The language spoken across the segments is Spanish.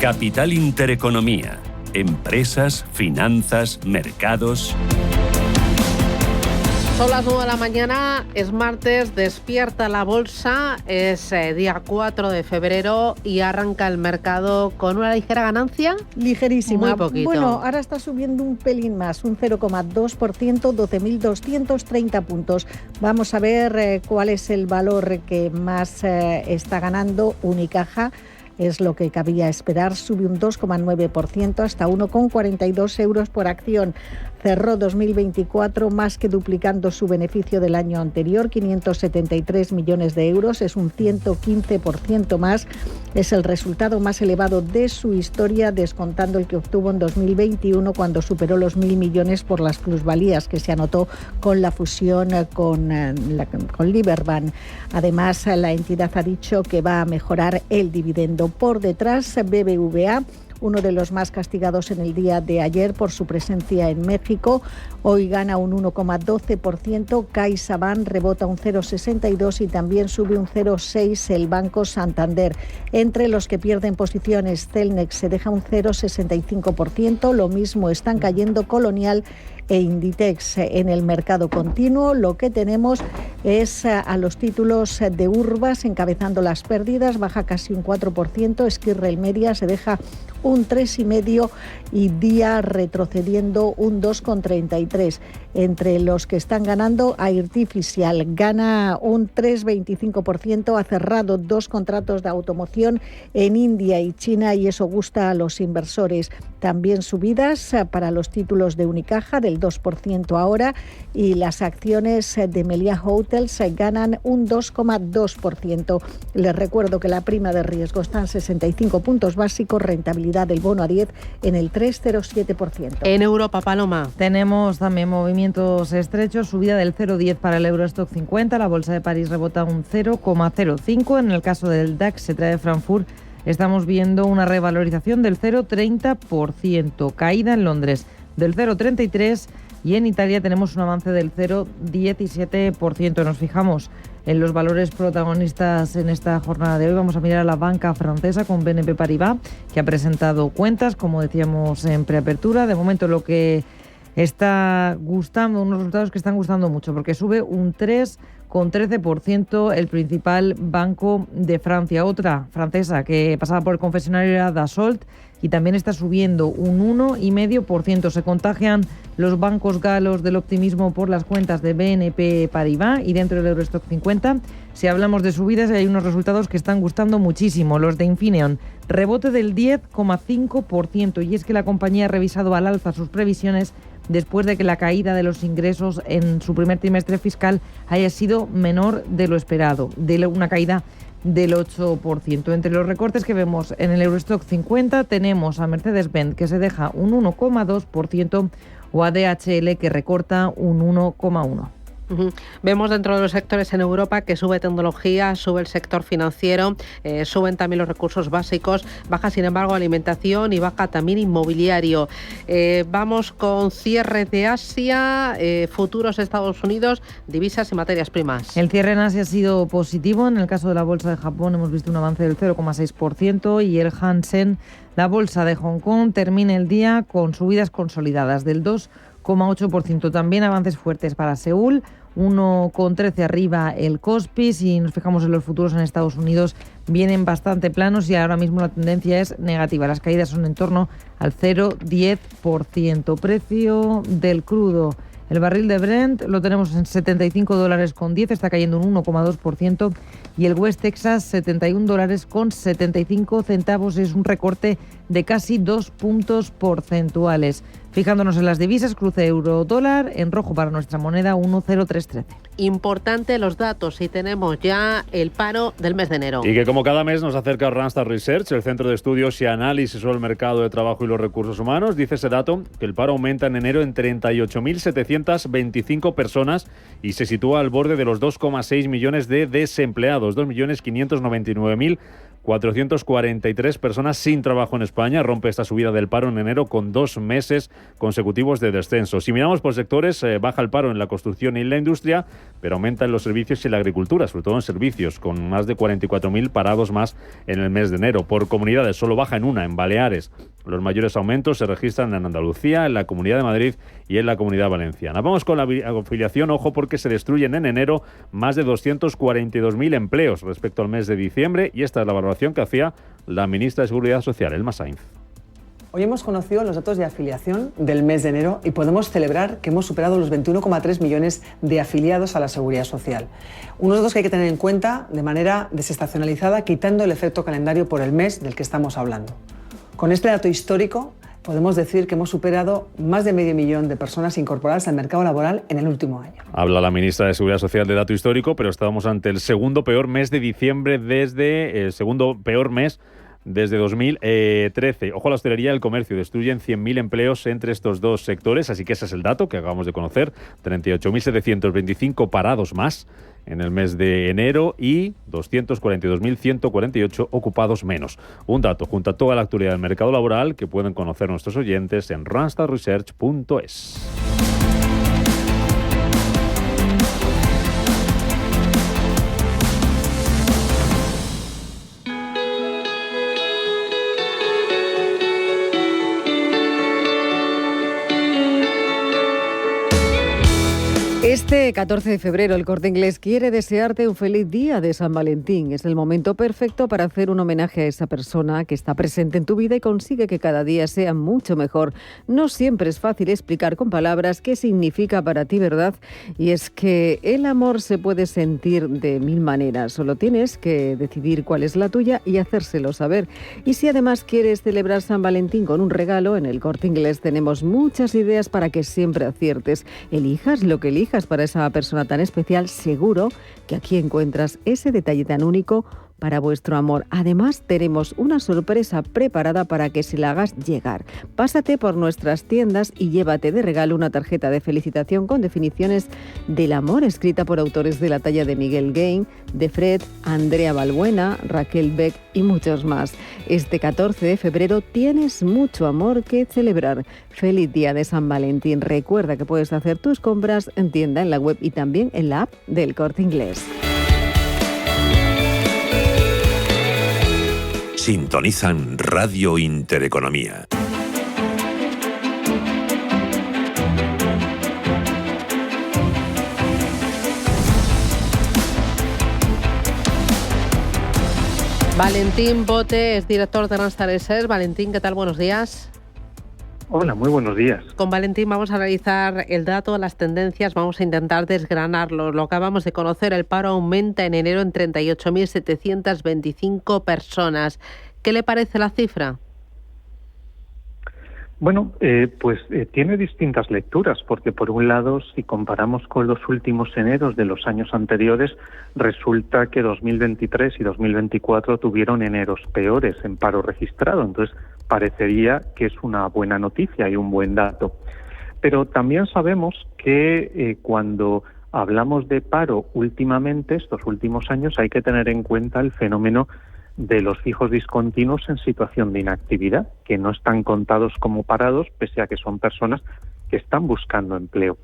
Capital Intereconomía. Empresas, finanzas, mercados. Son las 9 de la mañana, es martes, despierta la bolsa, es día 4 de febrero y arranca el mercado con una ligera ganancia. Ligerísima. Muy poquito. Bueno, ahora está subiendo un pelín más, un 0,2%, 12.230 puntos. Vamos a ver cuál es el valor que más está ganando. Unicaja es lo que cabía esperar, sube un 2,9% hasta 1,42 euros por acción. Cerró 2024 más que duplicando su beneficio del año anterior, 573 millones de euros, es un 115% más. Es el resultado más elevado de su historia, descontando el que obtuvo en 2021 cuando superó los 1.000 millones por las plusvalías que se anotó con la fusión con Liberbank. Además, la entidad ha dicho que va a mejorar el dividendo. Por detrás, BBVA, uno de los más castigados en el día de ayer por su presencia en México. Hoy gana un 1,12%, CaixaBank rebota un 0,62% y también sube un 0,6% el Banco Santander. Entre los que pierden posiciones, Celnex se deja un 0,65%, lo mismo están cayendo Colonial e Inditex. En el mercado continuo lo que tenemos es a los títulos de Urbas encabezando las pérdidas, baja casi un 4%, Esquirrel Media se deja un 3,5% y Día retrocediendo un 2,33%. Entre los que están ganando, Artificial gana un 3,25%, ha cerrado 2 contratos de automoción en India y China y eso gusta a los inversores. También subidas para los títulos de Unicaja del 2% ahora y las acciones de Meliá Hotels ganan un 2,2%. Les recuerdo que la prima de riesgo está en 65 puntos básicos, rentabilidad del bono a 10 en el 3,07%. En Europa, Paloma. Tenemos también movimientos estrechos, subida del 0,10 para el Eurostock 50, la bolsa de París rebota un 0,05, en el caso del DAX se trae de Frankfurt. Estamos viendo una revalorización del 0,30%, caída en Londres del 0,33% y en Italia tenemos un avance del 0,17%. Nos fijamos en los valores protagonistas en esta jornada de hoy. Vamos a mirar a la banca francesa con BNP Paribas, que ha presentado cuentas, como decíamos en preapertura. De momento lo que está gustando, unos resultados que están gustando mucho, porque sube un 3,13% el principal banco de Francia. Otra francesa que pasaba por el confesionario era Dassault y también está subiendo un 1,5%. Se contagian los bancos galos del optimismo por las cuentas de BNP Paribas y dentro del Eurostock 50, si hablamos de subidas, hay unos resultados que están gustando muchísimo. Los de Infineon, rebote del 10,5% y es que la compañía ha revisado al alza sus previsiones después de que la caída de los ingresos en su primer trimestre fiscal haya sido menor de lo esperado, de una caída del 8%. Entre los recortes que vemos en el Eurostock 50 tenemos a Mercedes-Benz que se deja un 1,2% o a DHL que recorta un 1,1%. Vemos dentro de los sectores en Europa que sube tecnología, sube el sector financiero, suben también los recursos básicos, baja sin embargo alimentación y baja también inmobiliario. Vamos con cierre de Asia, futuros Estados Unidos, divisas y materias primas. El cierre en Asia ha sido positivo. En el caso de la bolsa de Japón hemos visto un avance del 0,6% y el Hansen, la bolsa de Hong Kong, termina el día con subidas consolidadas del 2,8%. También avances fuertes para Seúl, 1,13 arriba el Kospi. Si nos fijamos en los futuros en Estados Unidos, vienen bastante planos y ahora mismo la tendencia es negativa. Las caídas son en torno al 0,10%. Precio del crudo. El barril de Brent lo tenemos en $75.10, está cayendo un 1,2%. Y el West Texas, $71.75. Es un recorte de casi 2 puntos porcentuales. Fijándonos en las divisas, cruce euro-dólar, en rojo para nuestra moneda 1,0313. Importante los datos y tenemos ya el paro del mes de enero. Y que como cada mes nos acerca Randstad Research, el centro de estudios y análisis sobre el mercado de trabajo y los recursos humanos, dice ese dato que el paro aumenta en enero en 38.725 personas y se sitúa al borde de los 2,6 millones de desempleados, 2.599.000 443 personas sin trabajo en España. Rompe esta subida del paro en enero con 2 meses consecutivos de descenso. Si miramos por sectores, baja el paro en la construcción y en la industria, pero aumenta en los servicios y en la agricultura, sobre todo en servicios, con más de 44.000 parados más en el mes de enero. Por comunidades, solo baja en una, en Baleares. Los mayores aumentos se registran en Andalucía, en la Comunidad de Madrid y en la Comunidad Valenciana. Vamos con la afiliación, ojo, porque se destruyen en enero más de 242.000 empleos respecto al mes de diciembre, y esta es la valoración que hacía la ministra de Seguridad Social, Elma Sainz. Hoy hemos conocido los datos de afiliación del mes de enero y podemos celebrar que hemos superado los 21,3 millones de afiliados a la Seguridad Social. Unos datos que hay que tener en cuenta de manera desestacionalizada, quitando el efecto calendario por el mes del que estamos hablando. Con este dato histórico, podemos decir que hemos superado más de medio millón de personas incorporadas al mercado laboral en el último año. Habla la ministra de Seguridad Social de dato histórico, pero estábamos ante el segundo peor mes de diciembre desde 2013. Ojo a la hostelería y el comercio, destruyen 100.000 empleos entre estos dos sectores, así que ese es el dato que acabamos de conocer, 38.725 parados más en el mes de enero y 242.148 ocupados menos. Un dato junto a toda la actualidad del mercado laboral que pueden conocer nuestros oyentes en randstadresearch.es. Este 14 de febrero el Corte Inglés quiere desearte un feliz día de San Valentín. Es el momento perfecto para hacer un homenaje a esa persona que está presente en tu vida y consigue que cada día sea mucho mejor. No siempre es fácil explicar con palabras qué significa para ti, ¿verdad? Y es que el amor se puede sentir de 1000 maneras. Solo tienes que decidir cuál es la tuya y hacérselo saber. Y si además quieres celebrar San Valentín con un regalo, en el Corte Inglés tenemos muchas ideas para que siempre aciertes. Elijas lo que elijas para esa persona tan especial, seguro que aquí encuentras ese detalle tan único para vuestro amor. Además, tenemos una sorpresa preparada para que se la hagas llegar. Pásate por nuestras tiendas y llévate de regalo una tarjeta de felicitación con definiciones del amor escrita por autores de la talla de Miguel Gain, de Fred, Andrea Balbuena, Raquel Beck y muchos más. Este 14 de febrero tienes mucho amor que celebrar. Feliz día de San Valentín. Recuerda que puedes hacer tus compras en tienda, en la web y también en la app del Corte Inglés. Sintonizan Radio Intereconomía. Valentín Bote es director de Randstad Research. Valentín, ¿qué tal? Buenos días. Hola, muy buenos días. Con Valentín vamos a analizar el dato, las tendencias, vamos a intentar desgranarlo. Lo acabamos de conocer, el paro aumenta en enero en 38.725 personas. ¿Qué le parece la cifra? Bueno, tiene distintas lecturas, porque por un lado, si comparamos con los últimos eneros de los años anteriores, resulta que 2023 y 2024 tuvieron eneros peores en paro registrado. Entonces, parecería que es una buena noticia y un buen dato. Pero también sabemos que cuando hablamos de paro últimamente, estos últimos años, hay que tener en cuenta el fenómeno de los fijos discontinuos en situación de inactividad, que no están contados como parados, pese a que son personas que están buscando empleo.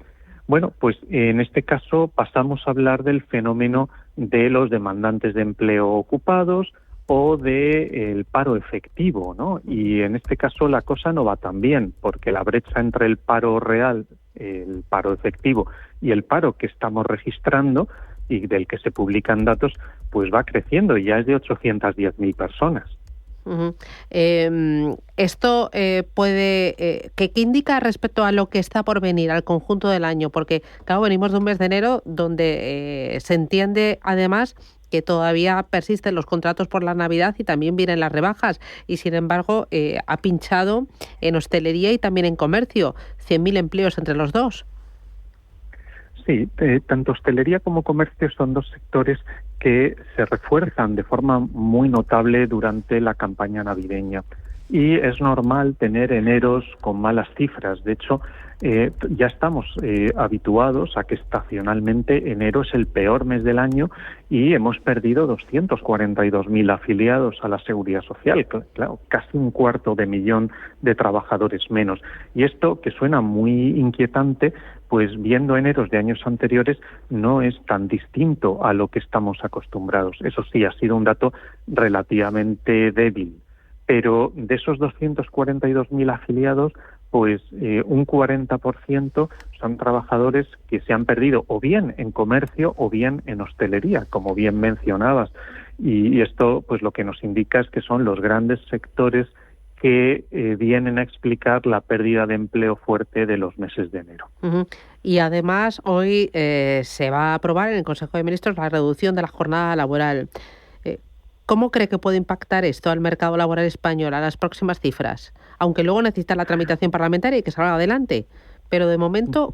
Bueno, pues en este caso pasamos a hablar del fenómeno de los demandantes de empleo ocupados o del paro efectivo, ¿no? Y en este caso la cosa no va tan bien, porque la brecha entre el paro real, el paro efectivo y el paro que estamos registrando y del que se publican datos, pues va creciendo y ya es de 810.000 personas. Uh-huh. Esto puede... ¿qué indica respecto a lo que está por venir, al conjunto del año? Porque, claro, venimos de un mes de enero donde se entiende, además, que todavía persisten los contratos por la Navidad y también vienen las rebajas. Y, sin embargo, ha pinchado en hostelería y también en comercio. 100.000 empleos entre los dos. Sí, tanto hostelería como comercio son dos sectores que se refuerzan de forma muy notable durante la campaña navideña. Y es normal tener eneros con malas cifras. De hecho, ya estamos habituados a que estacionalmente enero es el peor mes del año y hemos perdido 242.000 afiliados a la Seguridad Social, claro, casi 250.000 de trabajadores menos. Y esto, que suena muy inquietante, pues viendo eneros de años anteriores no es tan distinto a lo que estamos acostumbrados. Eso sí, ha sido un dato relativamente débil, pero de esos 242.000 afiliados, pues un 40% son trabajadores que se han perdido o bien en comercio o bien en hostelería, como bien mencionabas. Y esto pues lo que nos indica es que son los grandes sectores que vienen a explicar la pérdida de empleo fuerte de los meses de enero. Uh-huh. Y además hoy se va a aprobar en el Consejo de Ministros la reducción de la jornada laboral. ¿Cómo cree que puede impactar esto al mercado laboral español, a las próximas cifras? Aunque luego necesita la tramitación parlamentaria y que salga adelante. Pero de momento,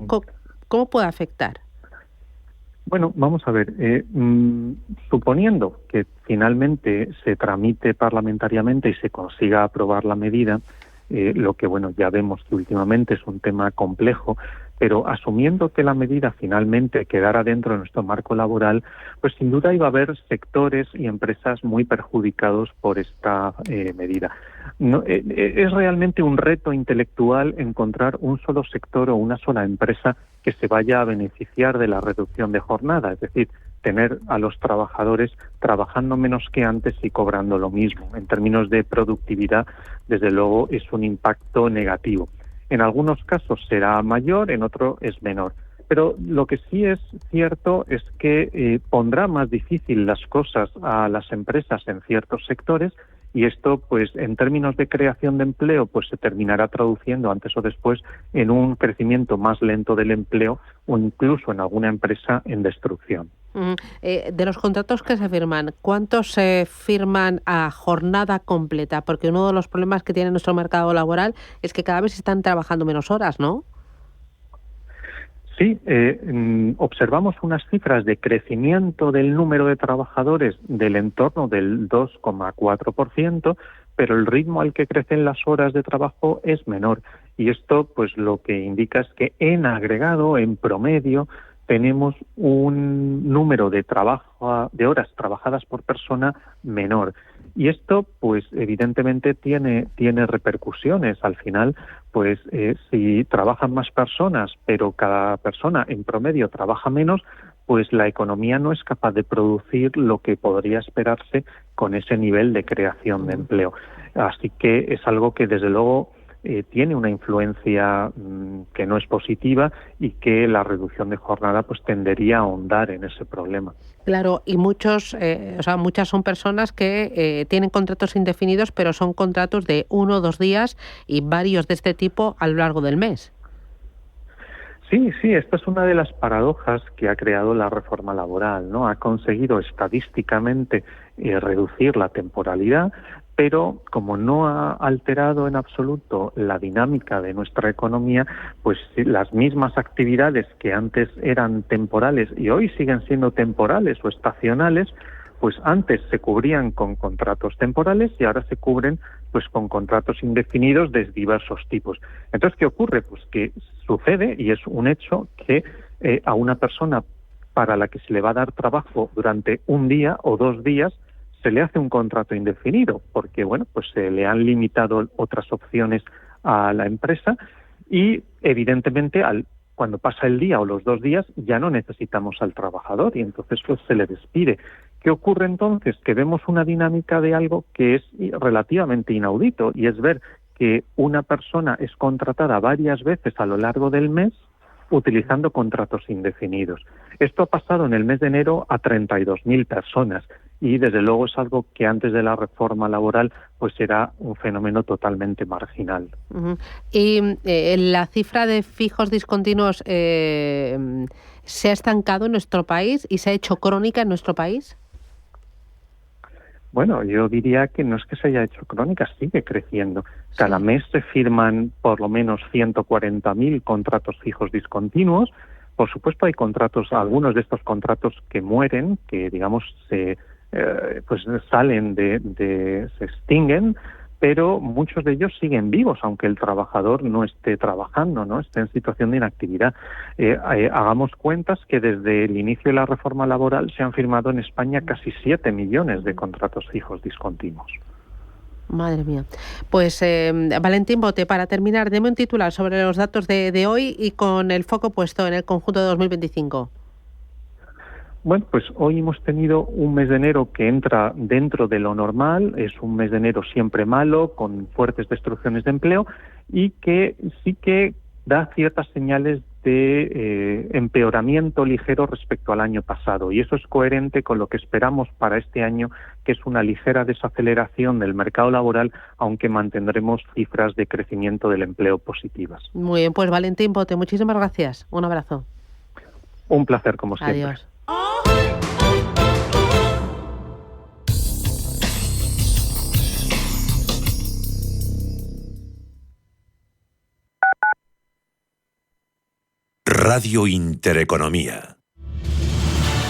¿cómo puede afectar? Bueno, vamos a ver. Suponiendo que finalmente se tramite parlamentariamente y se consiga aprobar la medida, lo que ya vemos que últimamente es un tema complejo, pero asumiendo que la medida finalmente quedara dentro de nuestro marco laboral, pues sin duda iba a haber sectores y empresas muy perjudicados por esta medida. No, es realmente un reto intelectual encontrar un solo sector o una sola empresa que se vaya a beneficiar de la reducción de jornada, es decir, tener a los trabajadores trabajando menos que antes y cobrando lo mismo. En términos de productividad, desde luego, es un impacto negativo. En algunos casos será mayor, en otros es menor. Pero lo que sí es cierto es que pondrá más difícil las cosas a las empresas en ciertos sectores y esto, pues, en términos de creación de empleo, pues se terminará traduciendo antes o después en un crecimiento más lento del empleo o incluso en alguna empresa en destrucción. De los contratos que se firman, ¿cuántos se firman a jornada completa? Porque uno de los problemas que tiene nuestro mercado laboral es que cada vez están trabajando menos horas, ¿no? Sí, observamos unas cifras de crecimiento del número de trabajadores del entorno del 2,4%, pero el ritmo al que crecen las horas de trabajo es menor. Y esto, pues, lo que indica es que en agregado, en promedio, tenemos un número de horas trabajadas por persona menor. Y esto, pues, evidentemente tiene repercusiones. Al final, pues, si trabajan más personas, pero cada persona en promedio trabaja menos, pues la economía no es capaz de producir lo que podría esperarse con ese nivel de creación de empleo. Así que es algo que, desde luego, tiene una influencia que no es positiva y que la reducción de jornada pues tendería a ahondar en ese problema. Claro, y muchas son personas que tienen contratos indefinidos, pero son contratos de 1 o 2 días y varios de este tipo a lo largo del mes. Sí, esta es una de las paradojas que ha creado la reforma laboral, ¿no? Ha conseguido estadísticamente reducir la temporalidad, pero como no ha alterado en absoluto la dinámica de nuestra economía, pues las mismas actividades que antes eran temporales y hoy siguen siendo temporales o estacionales, pues antes se cubrían con contratos temporales y ahora se cubren pues con contratos indefinidos de diversos tipos. Entonces, ¿qué ocurre? Pues que sucede, y es un hecho, que a una persona para la que se le va a dar trabajo durante 1 día o 2 días, se le hace un contrato indefinido, porque pues se le han limitado otras opciones a la empresa y, evidentemente, cuando pasa el día o los 2 días, ya no necesitamos al trabajador y entonces pues se le despide. ¿Qué ocurre entonces? Que vemos una dinámica de algo que es relativamente inaudito, y es ver que una persona es contratada varias veces a lo largo del mes utilizando contratos indefinidos. Esto ha pasado en el mes de enero a 32.000 personas y, desde luego, es algo que antes de la reforma laboral pues era un fenómeno totalmente marginal. Uh-huh. Y la cifra de fijos discontinuos ¿se ha estancado en nuestro país y se ha hecho crónica en nuestro país? Bueno, yo diría que no es que se haya hecho crónica, sigue creciendo. Cada mes se firman por lo menos 140.000 contratos fijos discontinuos. Por supuesto, hay algunos de estos contratos que mueren, que digamos se salen se extinguen, pero muchos de ellos siguen vivos, aunque el trabajador no esté trabajando, ¿no? Esté en situación de inactividad. Hagamos cuentas que desde el inicio de la reforma laboral se han firmado en España casi 7 millones de contratos fijos discontinuos. Madre mía. Pues Valentín Bote, para terminar, deme un titular sobre los datos de hoy y con el foco puesto en el conjunto de 2025. Bueno, pues hoy hemos tenido un mes de enero que entra dentro de lo normal, es un mes de enero siempre malo, con fuertes destrucciones de empleo y que sí que da ciertas señales de empeoramiento ligero respecto al año pasado, y eso es coherente con lo que esperamos para este año, que es una ligera desaceleración del mercado laboral, aunque mantendremos cifras de crecimiento del empleo positivas. Muy bien, pues Valentín Bote, muchísimas gracias. Un abrazo. Un placer, como siempre. Adiós. Radio Intereconomía.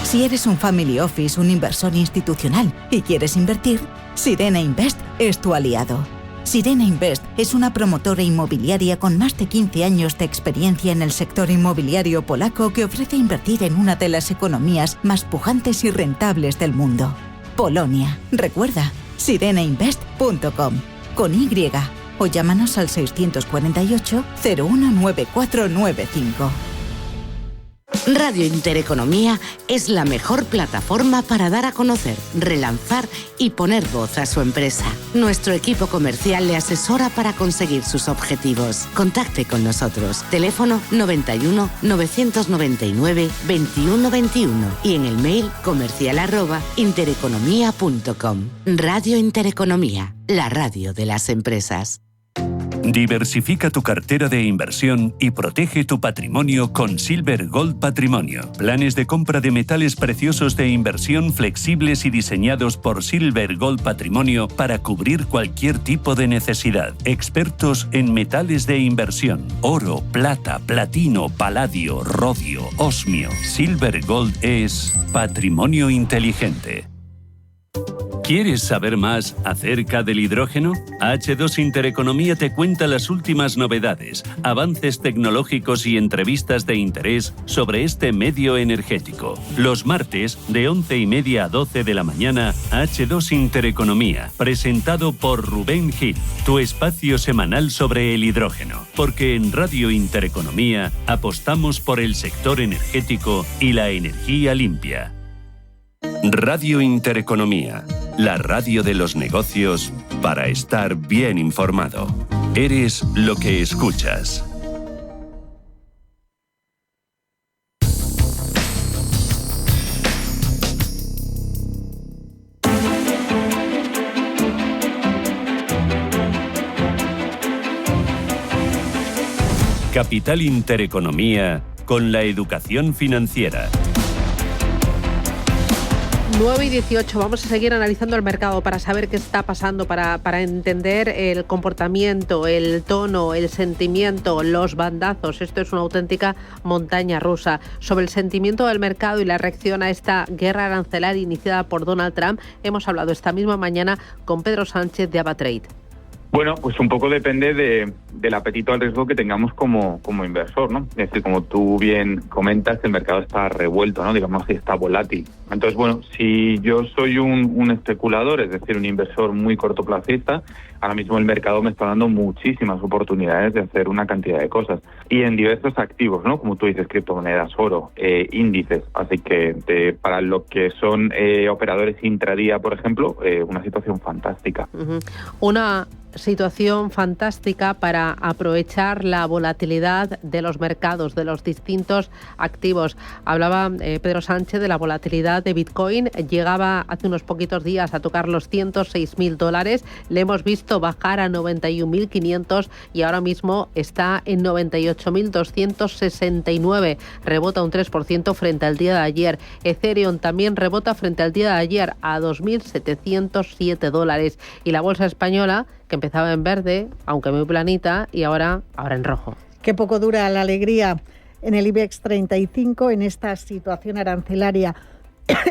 Si eres un family office, un inversor institucional y quieres invertir, Sirena Invest es tu aliado. Sirena Invest es una promotora inmobiliaria con más de 15 años de experiencia en el sector inmobiliario polaco que ofrece invertir en una de las economías más pujantes y rentables del mundo. Polonia. Recuerda, sirenainvest.com con Y o llámanos al 648 019495. Radio Intereconomía es la mejor plataforma para dar a conocer, relanzar y poner voz a su empresa. Nuestro equipo comercial le asesora para conseguir sus objetivos. Contacte con nosotros. Teléfono 91 999 2121 y en el mail comercial@intereconomia.com. Radio Intereconomía, la radio de las empresas. Diversifica tu cartera de inversión y protege tu patrimonio con Silver Gold Patrimonio. Planes de compra de metales preciosos de inversión flexibles y diseñados por Silver Gold Patrimonio para cubrir cualquier tipo de necesidad. Expertos en metales de inversión: oro, plata, platino, paladio, rodio, osmio. Silver Gold es patrimonio inteligente. ¿Quieres saber más acerca del hidrógeno? H2 Intereconomía te cuenta las últimas novedades, avances tecnológicos y entrevistas de interés sobre este medio energético. Los martes, de 11:30 a 12 de la mañana, H2 Intereconomía, presentado por Rubén Gil, tu espacio semanal sobre el hidrógeno. Porque en Radio Intereconomía apostamos por el sector energético y la energía limpia. Radio Intereconomía, la radio de los negocios para estar bien informado. Eres lo que escuchas. Capital Intereconomía con la educación financiera. 9:18, vamos a seguir analizando el mercado para saber qué está pasando, para entender el comportamiento, el tono, el sentimiento, los bandazos. Esto es una auténtica montaña rusa. Sobre el sentimiento del mercado y la reacción a esta guerra arancelaria iniciada por Donald Trump, hemos hablado esta misma mañana con Pedro Sánchez de Avatrade. Bueno, pues un poco depende del apetito al riesgo que tengamos como inversor, ¿no? Es decir, como tú bien comentas, el mercado está revuelto, ¿no? Digamos que está volátil. Entonces, bueno, si yo soy un especulador, es decir, un inversor muy cortoplacista, ahora mismo el mercado me está dando muchísimas oportunidades de hacer una cantidad de cosas. Y en diversos activos, ¿no? Como tú dices, criptomonedas, oro, índices. Así que para lo que son operadores intradía, por ejemplo, una situación fantástica. Una situación fantástica para aprovechar la volatilidad de los mercados, de los distintos activos. Hablaba Pedro Sánchez de la volatilidad de Bitcoin. Llegaba hace unos poquitos días a tocar los $106.000. Le hemos visto bajar a 91.500 y ahora mismo está en 98.269. Rebota un 3% frente al día de ayer. Ethereum también rebota frente al día de ayer a $2.707. Y la bolsa española, que empezaba en verde, aunque muy planita, y ahora en rojo. Qué poco dura la alegría en el IBEX 35 en esta situación arancelaria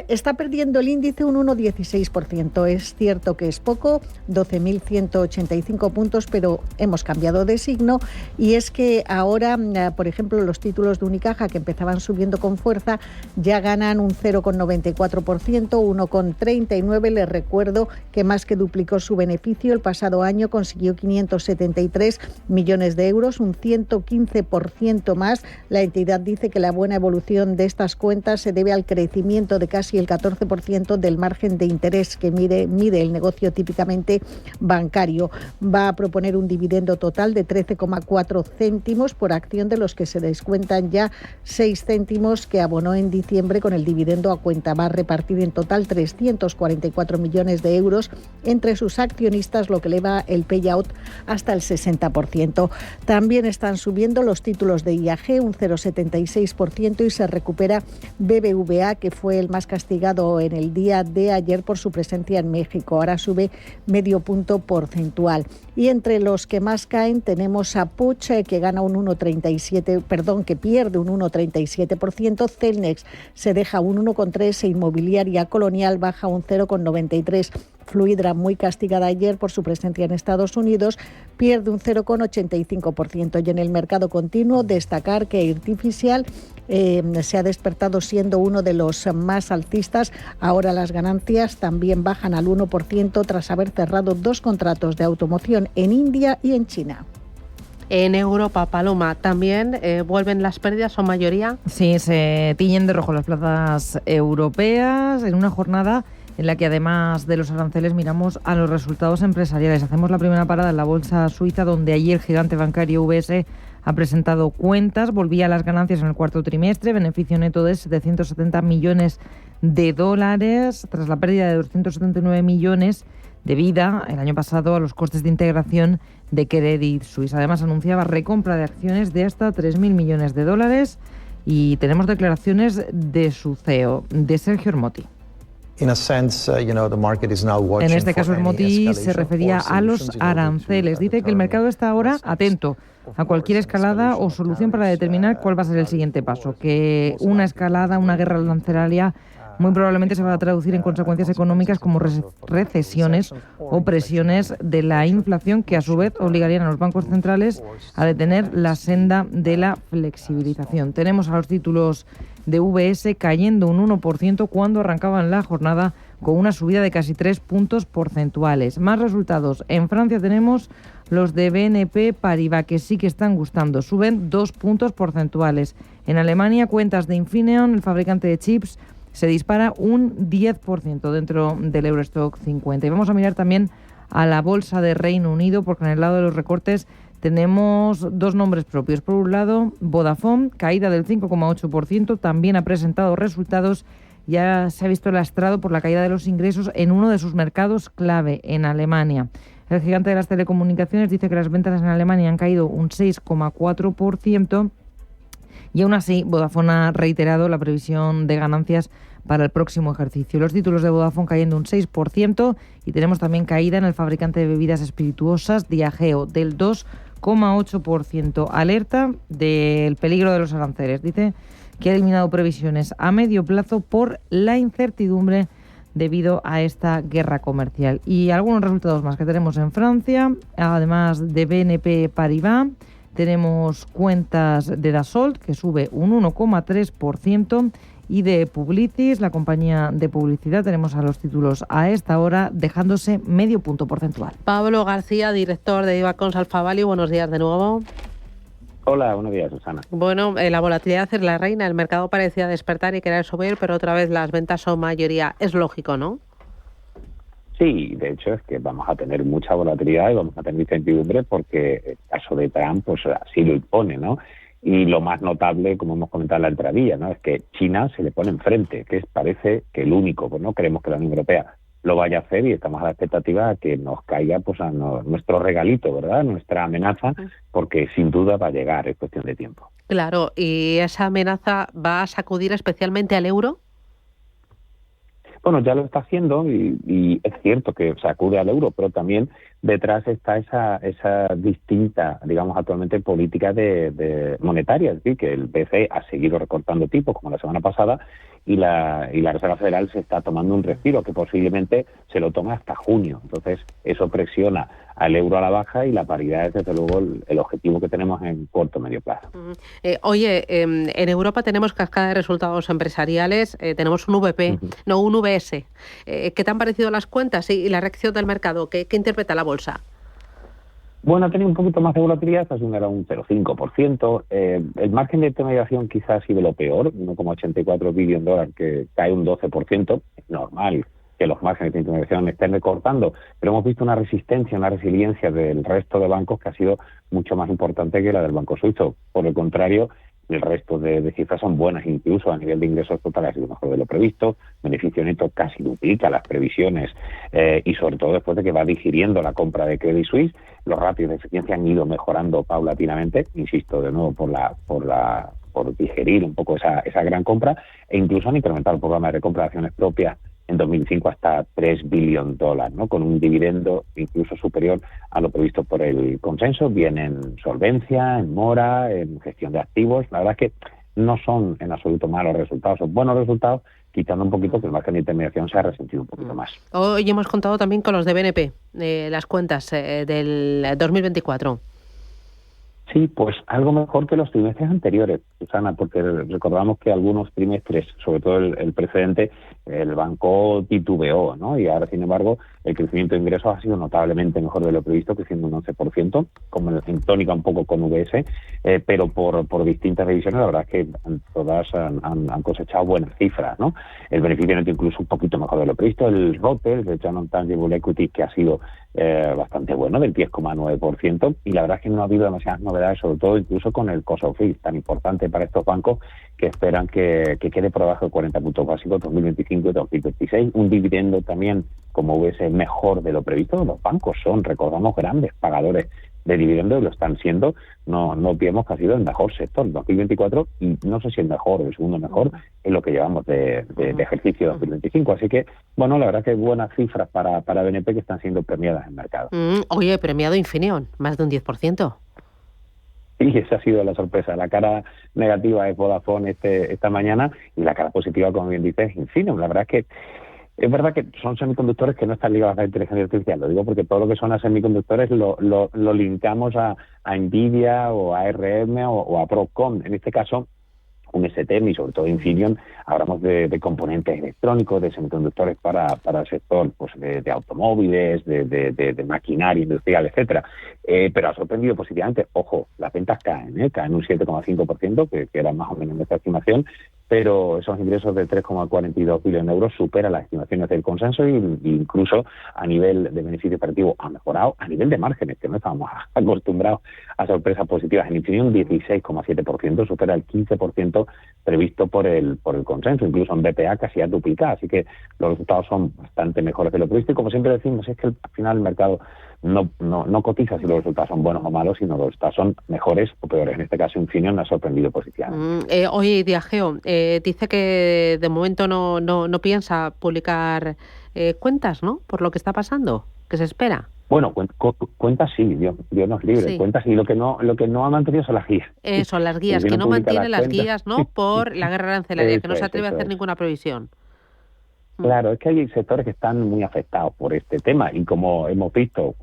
Está perdiendo el índice un 1,16%. Es cierto que es poco, 12.185 puntos, pero hemos cambiado de signo y es que ahora, por ejemplo, los títulos de Unicaja que empezaban subiendo con fuerza ya ganan un 0,94%, 1,39%. Les recuerdo que más que duplicó su beneficio. El pasado año consiguió 573 millones de euros, un 115% más. La entidad dice que la buena evolución de estas cuentas se debe al crecimiento de casi el 14% del margen de interés que mide el negocio típicamente bancario. Va a proponer un dividendo total de 13,4 céntimos por acción, de los que se descuentan ya 6 céntimos que abonó en diciembre con el dividendo a cuenta. Va a repartir en total 344 millones de euros entre sus accionistas, lo que eleva el payout hasta el 60%. También están subiendo los títulos de IAG, un 0,76%, y se recupera BBVA, que fue el más castigado en el día de ayer por su presencia en México. Ahora sube medio punto porcentual. Y entre los que más caen tenemos a Puig, que gana un 1,37, que pierde un 1,37%. Celnex se deja un 1,3% e Inmobiliaria Colonial baja un 0,93%. Fluidra, muy castigada ayer por su presencia en Estados Unidos, pierde un 0,85%. Y en el mercado continuo, destacar que Artificial se ha despertado siendo uno de los más alcistas. Ahora las ganancias también bajan al 1% tras haber cerrado 2 contratos de automoción en India y en China. En Europa, Paloma, ¿también vuelven las pérdidas o mayoría? Sí, se tiñen de rojo las plazas europeas en una jornada en la que además de los aranceles miramos a los resultados empresariales. Hacemos la primera parada en la bolsa suiza, donde ayer el gigante bancario UBS ha presentado cuentas, volvía a las ganancias en el cuarto trimestre, beneficio neto de 770 millones de dólares, tras la pérdida de 279 millones debida el año pasado a los costes de integración de Credit Suisse. Además anunciaba recompra de acciones de hasta 3.000 millones de dólares y tenemos declaraciones de su CEO, de Sergio Ermotti. En este caso, Ermotti se refería a los aranceles. Dice que el mercado está ahora atento a cualquier escalada o solución para determinar cuál va a ser el siguiente paso. Que una escalada, una guerra arancelaria, muy probablemente se va a traducir en consecuencias económicas como recesiones o presiones de la inflación, que a su vez obligarían a los bancos centrales a detener la senda de la flexibilización. Tenemos a los títulos de UBS cayendo un 1% cuando arrancaban la jornada con una subida de casi 3 puntos porcentuales. Más resultados. En Francia tenemos los de BNP Paribas, que sí que están gustando. Suben 2 puntos porcentuales. En Alemania, cuentas de Infineon, el fabricante de chips, se dispara un 10% dentro del Eurostock 50. Y vamos a mirar también a la bolsa de Reino Unido, porque en el lado de los recortes tenemos 2 nombres propios. Por un lado, Vodafone, caída del 5,8%, también ha presentado resultados. Ya se ha visto lastrado por la caída de los ingresos en uno de sus mercados clave, en Alemania. El gigante de las telecomunicaciones dice que las ventas en Alemania han caído un 6,4%. Y aún así, Vodafone ha reiterado la previsión de ganancias para el próximo ejercicio. Los títulos de Vodafone cayendo un 6% y tenemos también caída en el fabricante de bebidas espirituosas Diageo del 2,8%. Alerta del peligro de los aranceles. Dice que ha eliminado previsiones a medio plazo por la incertidumbre debido a esta guerra comercial. Y algunos resultados más que tenemos en Francia, además de BNP Paribas. Tenemos cuentas de Dassault, que sube un 1,3%, y de Publicis, la compañía de publicidad. Tenemos a los títulos a esta hora dejándose medio punto porcentual. Pablo García, director de Ibacons Alpha Value, buenos días de nuevo. Hola, buenos días, Susana. Bueno, la volatilidad es la reina. El mercado parecía despertar y querer subir, pero otra vez las ventas son mayoría. Es lógico, ¿no? Sí, de hecho es que vamos a tener mucha volatilidad y vamos a tener incertidumbre porque el caso de Trump pues así lo impone, ¿no? Y lo más notable, como hemos comentado en la entradilla, ¿no?, es que China se le pone enfrente, que parece que el único, pues no creemos que la Unión Europea lo vaya a hacer y estamos a la expectativa de que nos caiga pues a nuestro regalito, ¿verdad?, nuestra amenaza, porque sin duda va a llegar, es cuestión de tiempo. Claro, ¿y esa amenaza va a sacudir especialmente al euro? Bueno, ya lo está haciendo y es cierto que sacude al euro, pero también detrás está esa distinta, digamos, actualmente política de monetaria, es decir, que el BCE ha seguido recortando tipos como la semana pasada y la Reserva Federal se está tomando un respiro que posiblemente se lo tome hasta junio. Entonces, eso presiona al euro a la baja y la paridad es, desde luego, el objetivo que tenemos en corto o medio plazo. En Europa tenemos cascada de resultados empresariales, tenemos un VP, no un VS. ¿Qué te han parecido las cuentas y la reacción del mercado? ¿Qué interpreta la bolsa? Bueno, ha tenido un poquito más de volatilidad, está siendo un 0,5%. El margen de intermediación quizás ha sido lo peor, 1,84 billón de dólares, que cae un 12%. Es normal que los márgenes de intermediación estén recortando, pero hemos visto una resistencia, una resiliencia del resto de bancos que ha sido mucho más importante que la del Banco Suizo. Por el contrario, el resto de cifras son buenas, incluso a nivel de ingresos totales ha sido mejor de lo previsto, beneficio neto casi duplica las previsiones y sobre todo después de que va digiriendo la compra de Credit Suisse, los ratios de eficiencia han ido mejorando paulatinamente, insisto de nuevo por digerir un poco esa gran compra, e incluso han incrementado el programa de recompra de acciones propias en 2005 hasta $3 billones, ¿no? Con un dividendo incluso superior a lo previsto por el consenso, bien en solvencia, en mora, en gestión de activos. La verdad es que no son en absoluto malos resultados, son buenos resultados, quitando un poquito que el margen de intermediación se ha resentido un poquito más. Hoy hemos contado también con los de BNP, las cuentas del 2024. Sí, pues algo mejor que los trimestres anteriores, Susana, porque recordamos que algunos trimestres, sobre todo el precedente, el banco titubeó, ¿no? Y ahora, sin embargo, el crecimiento de ingresos ha sido notablemente mejor de lo previsto, creciendo un 11%, como en tónica un poco con VS, pero por distintas revisiones, la verdad es que todas han cosechado buenas cifras, ¿no? El beneficio neto incluso un poquito mejor de lo previsto, el ROTE, el Return on Tangible Equity, que ha sido bastante bueno, del 10,9%, y la verdad es que no ha habido demasiadas novedades, sobre todo incluso con el cost of risk, tan importante para estos bancos que esperan que quede por debajo de 40 puntos básicos 2025 y 2026. Un dividendo también, como hubiese mejor de lo previsto. Los bancos son, recordamos, grandes pagadores de dividendos y lo están siendo. No olvidemos que ha sido el mejor sector 2024 y no sé si el mejor o el segundo mejor en lo que llevamos de ejercicio 2025. Así que, bueno, la verdad que hay buenas cifras para BNP que están siendo premiadas en el mercado. Oye, premiado Infineon, más de un 10%. Y esa ha sido la sorpresa. La cara negativa es Vodafone esta mañana y la cara positiva, como bien dices, es Infineon. La verdad es verdad que son semiconductores que no están ligados a la inteligencia artificial. Lo digo porque todo lo que son a semiconductores lo linkamos a Nvidia o a ARM o a Broadcom. En este caso, un STM y sobre todo Infineon, hablamos de componentes electrónicos, de semiconductores para el sector pues de automóviles, de maquinaria industrial, etcétera. Pero ha sorprendido positivamente. Ojo, las ventas caen un 7,5%, que era más o menos nuestra estimación, pero esos ingresos de 3,42 billones de euros superan las estimaciones del consenso e incluso a nivel de beneficio operativo ha mejorado, a nivel de márgenes, que no estábamos acostumbrados a sorpresas positivas. En Infineon 16,7%, supera el 15% previsto por el consenso, incluso en BPA casi ha duplicado, así que los resultados son bastante mejores de lo previsto y como siempre decimos, es que al final el mercado no cotiza si los resultados son buenos o malos, sino los resultados son mejores o peores. En este caso, Infineon ha sorprendido positivamente. Oye, Diageo, dice que de momento no piensa publicar cuentas, ¿no? Por lo que está pasando, ¿qué se espera? Bueno, cuentas sí, Dios nos libre. Sí. Cuentas sí, lo que no ha mantenido son las guías. Son las guías, que no mantiene las guías, ¿no? Por la guerra arancelaria, que no se atreve a hacer ninguna previsión. Claro, es que hay sectores que están muy afectados por este tema y como hemos visto,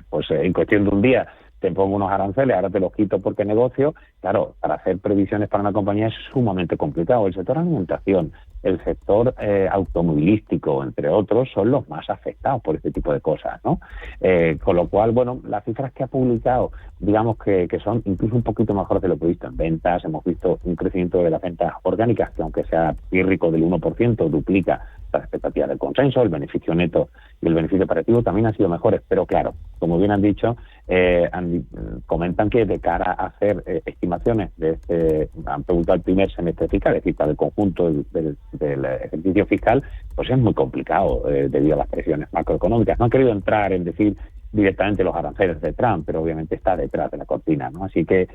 pues en cuestión de un día te pongo unos aranceles, ahora te los quito porque negocio. Claro, para hacer previsiones para una compañía es sumamente complicado. El sector alimentación, el sector automovilístico, entre otros, son los más afectados por este tipo de cosas, ¿no? Con lo cual, bueno, las cifras que ha publicado, digamos que son incluso un poquito mejores de lo previsto en ventas. Hemos visto un crecimiento de las ventas orgánicas que, aunque sea pírrico del 1%, duplica las expectativas del consenso. El beneficio neto y el beneficio operativo también han sido mejores, pero claro, como bien han dicho, comentan que de cara a hacer estimaciones han preguntado el primer semestre fiscal, es decir, para el conjunto del ejercicio fiscal, pues es muy complicado debido a las presiones macroeconómicas. No han querido entrar en decir directamente los aranceles de Trump, pero obviamente está detrás de la cortina, ¿no? Así que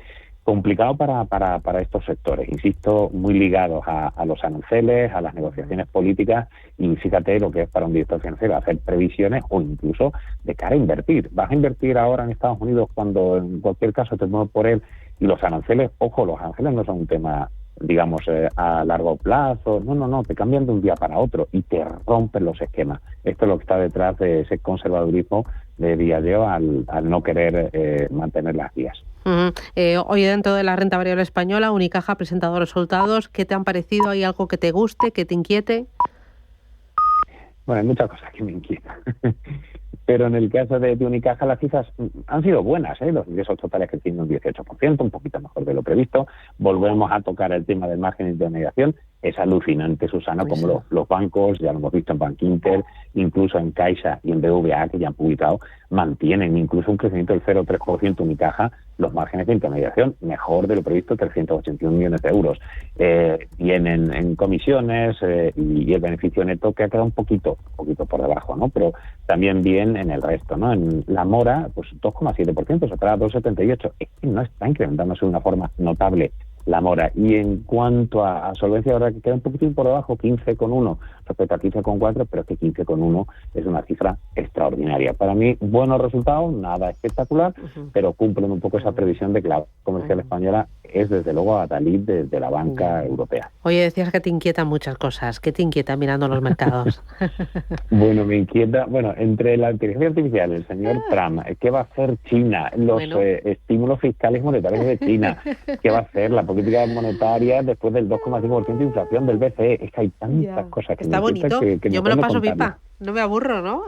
complicado para estos sectores, insisto, muy ligados a los aranceles, a las negociaciones políticas, y fíjate lo que es para un director financiero hacer previsiones o incluso de cara a invertir. Vas a invertir ahora en Estados Unidos cuando en cualquier caso te mueves por él, y los aranceles, ojo, los aranceles no son un tema digamos, a largo plazo. No, te cambian de un día para otro y te rompen los esquemas. Esto es lo que está detrás de ese conservadurismo, diría yo, al no querer mantener las vías. Hoy, dentro de la renta variable española, Unicaja ha presentado resultados. ¿Qué te han parecido? ¿Hay algo que te guste, que te inquiete? Bueno, hay muchas cosas que me inquietan. Pero en el caso de Unicaja las cifras han sido buenas, los ingresos totales creciendo un 18%, un poquito mejor de lo previsto. Volvemos a tocar el tema del margen de intermediación. Es alucinante, Susana, como los bancos, ya lo hemos visto en Bankinter, incluso en Caixa y en BBVA, que ya han publicado, mantienen incluso un crecimiento del 0,3% Unicaja, los márgenes de intermediación, mejor de lo previsto, 381 millones de euros. Vienen en comisiones y el beneficio neto que ha quedado un poquito por debajo, ¿no? Pero también bien en el resto, ¿no? En la mora, pues 2,7%, se trae a 2,78%. Es que no está incrementándose de una forma notable la mora. Y en cuanto a solvencia, ahora que queda un poquitín por debajo, 15,1 respecto a 15,4, pero es que 15,1 es una cifra extraordinaria. Para mí, buenos resultados, nada espectacular, pero cumplen un poco esa previsión de que la comercial española es desde luego adalid de la banca europea. Oye, decías que te inquietan muchas cosas. ¿Qué te inquieta mirando los mercados? Bueno, me inquieta, entre la inteligencia artificial, el señor Trump, ¿qué va a hacer China? Los estímulos fiscales y monetarios de China, ¿qué va a hacer la política monetaria después del 2,5% de inflación del BCE? Es que hay tantas cosas que está bonito. Que yo me lo paso pipa. No me aburro, ¿no?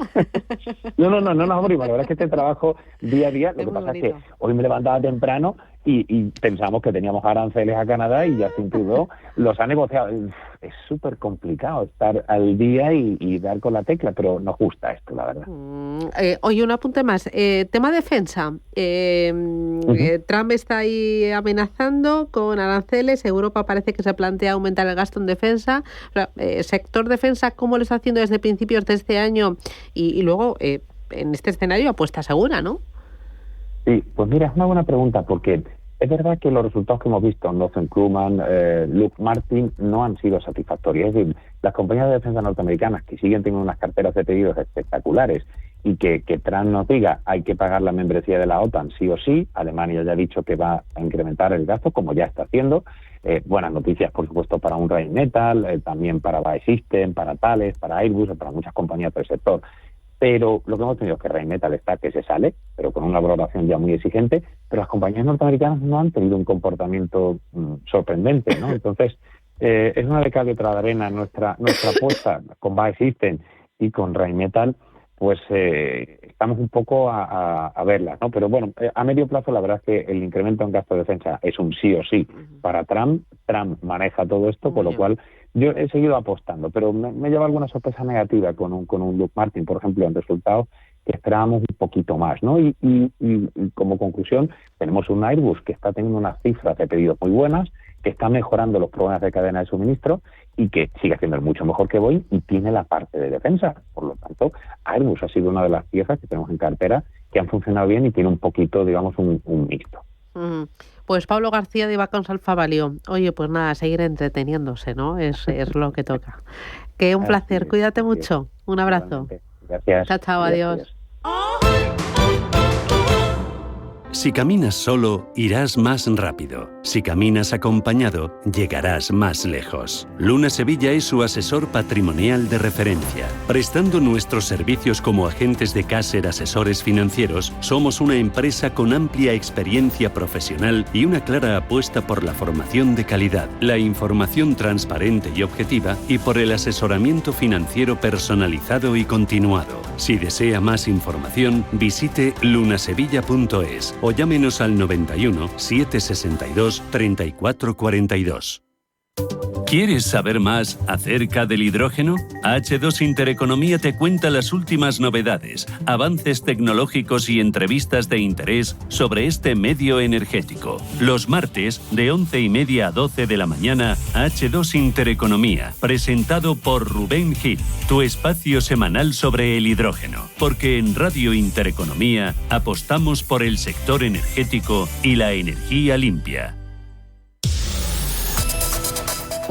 No nos aburrimos. La verdad es que este trabajo día a día, lo que pasa es que hoy me levantaba temprano y pensamos que teníamos aranceles a Canadá y ya sin duda los ha negociado. Es súper complicado estar al día y dar con la tecla, pero nos gusta esto, la verdad. Oye, un apunte más. Tema defensa. Trump está ahí amenazando con aranceles. Europa parece que se plantea aumentar el gasto en defensa. Sector defensa, ¿cómo lo está haciendo desde principios de este año? Y luego, en este escenario, apuesta segura, ¿no? Sí, pues mira, es una buena pregunta, porque es verdad que los resultados que hemos visto en Northrop Grumman, Lockheed Martin, no han sido satisfactorios. Es decir, las compañías de defensa norteamericanas que siguen teniendo unas carteras de pedidos espectaculares y que Trump nos diga hay que pagar la membresía de la OTAN sí o sí. Alemania ya ha dicho que va a incrementar el gasto, como ya está haciendo. Buenas noticias, por supuesto, para un Rheinmetall, también para BAE Systems, para Thales, para Airbus, para muchas compañías del sector. Pero lo que hemos tenido es que Rheinmetall está que se sale, pero con una valoración ya muy exigente, pero las compañías norteamericanas no han tenido un comportamiento sorprendente, ¿no? Entonces, es una de cal y otra de arena nuestra apuesta con BAE Systems y con Rheinmetall, pues estamos un poco a verlas, ¿no? Pero bueno, a medio plazo la verdad es que el incremento en gasto de defensa es un sí o sí para Trump. Trump maneja todo esto, con lo cual yo he seguido apostando, pero me lleva alguna sorpresa negativa con un Lockheed Martin, por ejemplo, en resultados que esperábamos un poquito más, ¿no? Y como conclusión, tenemos un Airbus que está teniendo unas cifras de pedidos muy buenas, que está mejorando los problemas de cadena de suministro y que sigue haciendo mucho mejor que Boeing y tiene la parte de defensa. Por lo tanto, Airbus ha sido una de las piezas que tenemos en cartera que han funcionado bien y tiene un poquito, digamos, un mixto. Pues Pablo García de Ibacons Alfa Value. Oye, pues nada, seguir entreteniéndose, ¿no? Es lo que toca. Que un placer, cuídate mucho. Un abrazo. Gracias. Chao, adiós. Si caminas solo, irás más rápido. Si caminas acompañado, llegarás más lejos. Luna Sevilla es su asesor patrimonial de referencia. Prestando nuestros servicios como agentes de Caser Asesores Financieros, somos una empresa con amplia experiencia profesional y una clara apuesta por la formación de calidad, la información transparente y objetiva y por el asesoramiento financiero personalizado y continuado. Si desea más información, visite lunasevilla.es o llámenos al 91 762 3442. ¿Quieres saber más acerca del hidrógeno? H2 Intereconomía te cuenta las últimas novedades, avances tecnológicos y entrevistas de interés sobre este medio energético. Los martes, de 11:30 a 12 de la mañana, H2 Intereconomía, presentado por Rubén Gil, tu espacio semanal sobre el hidrógeno. Porque en Radio Intereconomía apostamos por el sector energético y la energía limpia.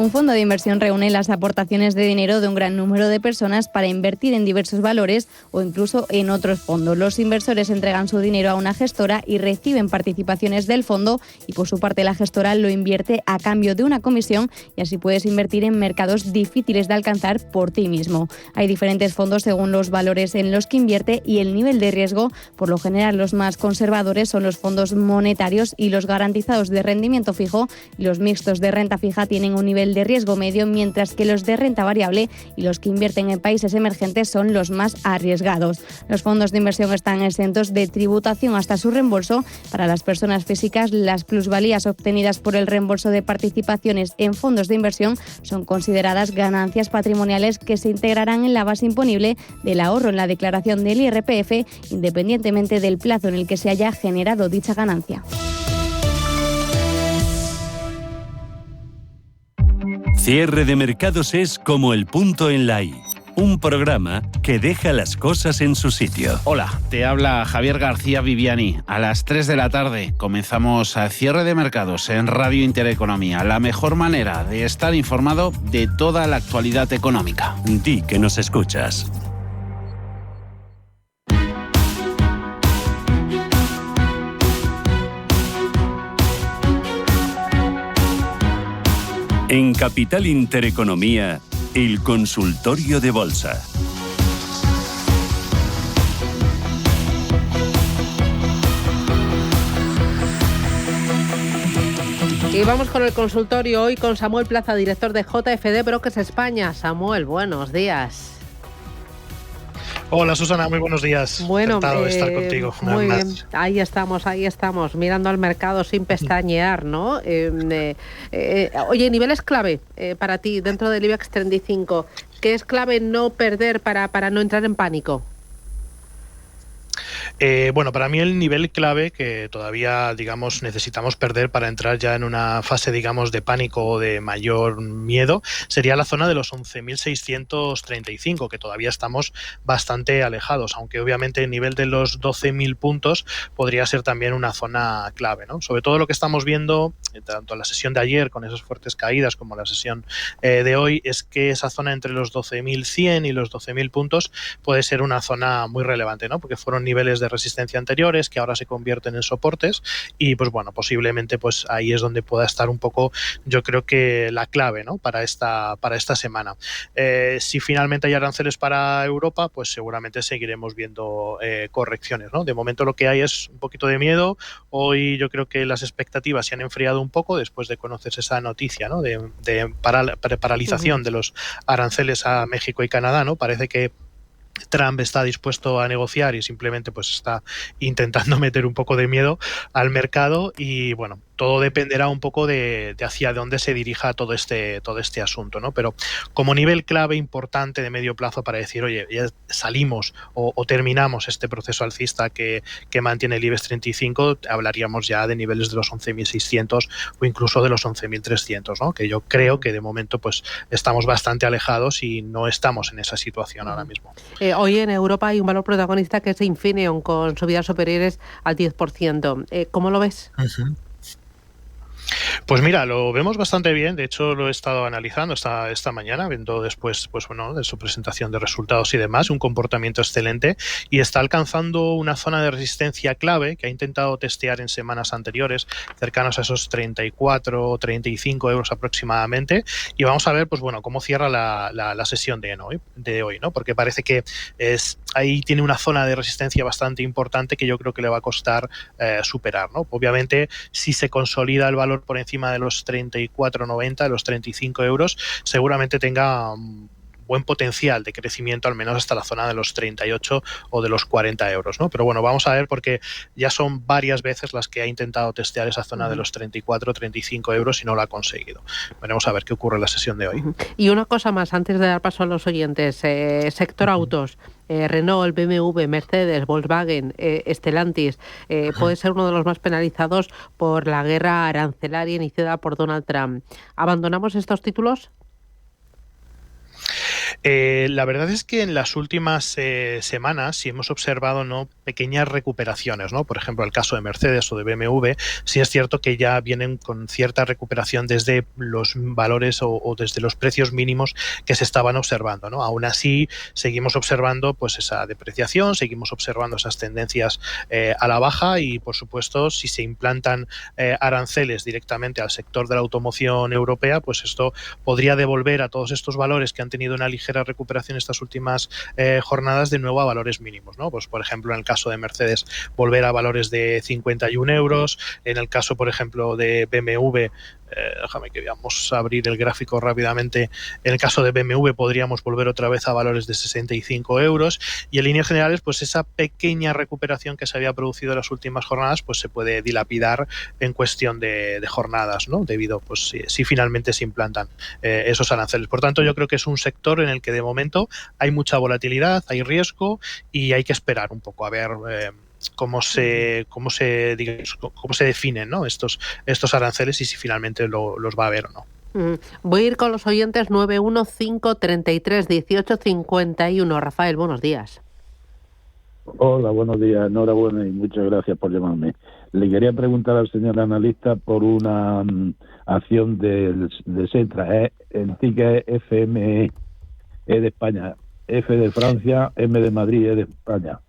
Un fondo de inversión reúne las aportaciones de dinero de un gran número de personas para invertir en diversos valores o incluso en otros fondos. Los inversores entregan su dinero a una gestora y reciben participaciones del fondo, y por su parte la gestora lo invierte a cambio de una comisión, y así puedes invertir en mercados difíciles de alcanzar por ti mismo. Hay diferentes fondos según los valores en los que invierte y el nivel de riesgo. Por lo general, los más conservadores son los fondos monetarios y los garantizados de rendimiento fijo, y los mixtos de renta fija tienen un nivel de riesgo medio, mientras que los de renta variable y los que invierten en países emergentes son los más arriesgados. Los fondos de inversión están exentos de tributación hasta su reembolso. Para las personas físicas, las plusvalías obtenidas por el reembolso de participaciones en fondos de inversión son consideradas ganancias patrimoniales que se integrarán en la base imponible del ahorro en la declaración del IRPF, independientemente del plazo en el que se haya generado dicha ganancia. Cierre de mercados es como el punto en la I. Un programa que deja las cosas en su sitio. Hola, te habla Javier García Viviani. A las 3 de la tarde comenzamos a Cierre de Mercados en Radio Intereconomía. La mejor manera de estar informado de toda la actualidad económica. Di que nos escuchas. En Capital Intereconomía, el consultorio de bolsa. Y vamos con el consultorio hoy con Samuel Plaza, director de JFD Brokers España. Samuel, buenos días. Hola Susana, muy buenos días. Bueno, encantado de estar contigo. Muy bien, ahí estamos, mirando al mercado sin pestañear, ¿no? Oye, niveles clave para ti dentro del IBEX 35. ¿Qué es clave no perder para no entrar en pánico? Bueno, para mí el nivel clave que todavía, digamos, necesitamos perder para entrar ya en una fase, digamos, de pánico o de mayor miedo sería la zona de los 11.635, que todavía estamos bastante alejados, aunque obviamente el nivel de los 12.000 puntos podría ser también una zona clave, ¿no? Sobre todo lo que estamos viendo, tanto en la sesión de ayer con esas fuertes caídas como la sesión de hoy, es que esa zona entre los 12.100 y los 12.000 puntos puede ser una zona muy relevante, ¿no? Porque fueron niveles de resistencia anteriores que ahora se convierten en soportes y pues bueno, posiblemente pues ahí es donde pueda estar un poco, yo creo que la clave, ¿no? para esta semana. Si finalmente hay aranceles para Europa, pues seguramente seguiremos viendo correcciones, ¿no? De momento lo que hay es un poquito de miedo. Hoy yo creo que las expectativas se han enfriado un poco después de conocerse esa noticia, ¿no? de paralización de los aranceles a México y Canadá, ¿no? Parece que Trump está dispuesto a negociar y simplemente pues está intentando meter un poco de miedo al mercado y bueno, todo dependerá un poco de hacia dónde se dirija todo este asunto, ¿no? Pero como nivel clave importante de medio plazo para decir, oye, ya salimos o terminamos este proceso alcista que mantiene el IBEX 35, hablaríamos ya de niveles de los 11.600 o incluso de los 11.300, ¿no? Que yo creo que de momento pues estamos bastante alejados y no estamos en esa situación ahora mismo. Hoy en Europa hay un valor protagonista que es Infineon con subidas superiores al 10%. ¿Cómo lo ves? Uh-huh. Pues mira, lo vemos bastante bien. De hecho, lo he estado analizando esta mañana, viendo después, pues bueno, de su presentación de resultados y demás, un comportamiento excelente y está alcanzando una zona de resistencia clave que ha intentado testear en semanas anteriores, cercanos a esos 34 o 35 euros aproximadamente. Y vamos a ver, pues bueno, cómo cierra la sesión de hoy, ¿no? Porque parece que ahí tiene una zona de resistencia bastante importante que yo creo que le va a costar superar, ¿no? Obviamente, si se consolida el valor por encima de los 34,90, de los 35 euros, seguramente tenga buen potencial de crecimiento, al menos hasta la zona de los 38 o de los 40 euros, ¿no? Pero bueno, vamos a ver porque ya son varias veces las que ha intentado testear esa zona de los 34, 35 euros y no lo ha conseguido. Veremos a ver qué ocurre en la sesión de hoy. Y una cosa más, antes de dar paso a los oyentes, sector autos. Renault, BMW, Mercedes, Volkswagen, Stellantis, puede ser uno de los más penalizados por la guerra arancelaria iniciada por Donald Trump. ¿Abandonamos estos títulos? La verdad es que en las últimas semanas sí hemos observado pequeñas recuperaciones, ¿no? Por ejemplo, el caso de Mercedes o de BMW, sí es cierto que ya vienen con cierta recuperación desde los valores o desde los precios mínimos que se estaban observando, ¿no? Aún así, seguimos observando pues esa depreciación, seguimos observando esas tendencias a la baja y, por supuesto, si se implantan aranceles directamente al sector de la automoción europea, pues esto podría devolver a todos estos valores que han tenido una ligera recuperación estas últimas jornadas de nuevo a valores mínimos, ¿no? Pues, por ejemplo, en el caso de Mercedes, volver a valores de 51 euros. En el caso, por ejemplo, de BMW, déjame que veamos, abrir el gráfico rápidamente. En el caso de BMW podríamos volver otra vez a valores de 65 euros y en líneas generales pues esa pequeña recuperación que se había producido en las últimas jornadas pues se puede dilapidar en cuestión de jornadas, ¿no? Debido pues si finalmente se implantan esos aranceles. Por tanto, yo creo que es un sector en el que de momento hay mucha volatilidad, hay riesgo y hay que esperar un poco a ver cómo se definen, ¿no? estos aranceles y si finalmente los va a haber o no. Voy a ir con los oyentes 915331851. Rafael, buenos días. Hola, buenos días, enhorabuena y muchas gracias por llamarme. Le quería preguntar al señor analista por una acción de Setra, el ticket FME, E de España, F de Francia, M de Madrid, E de España.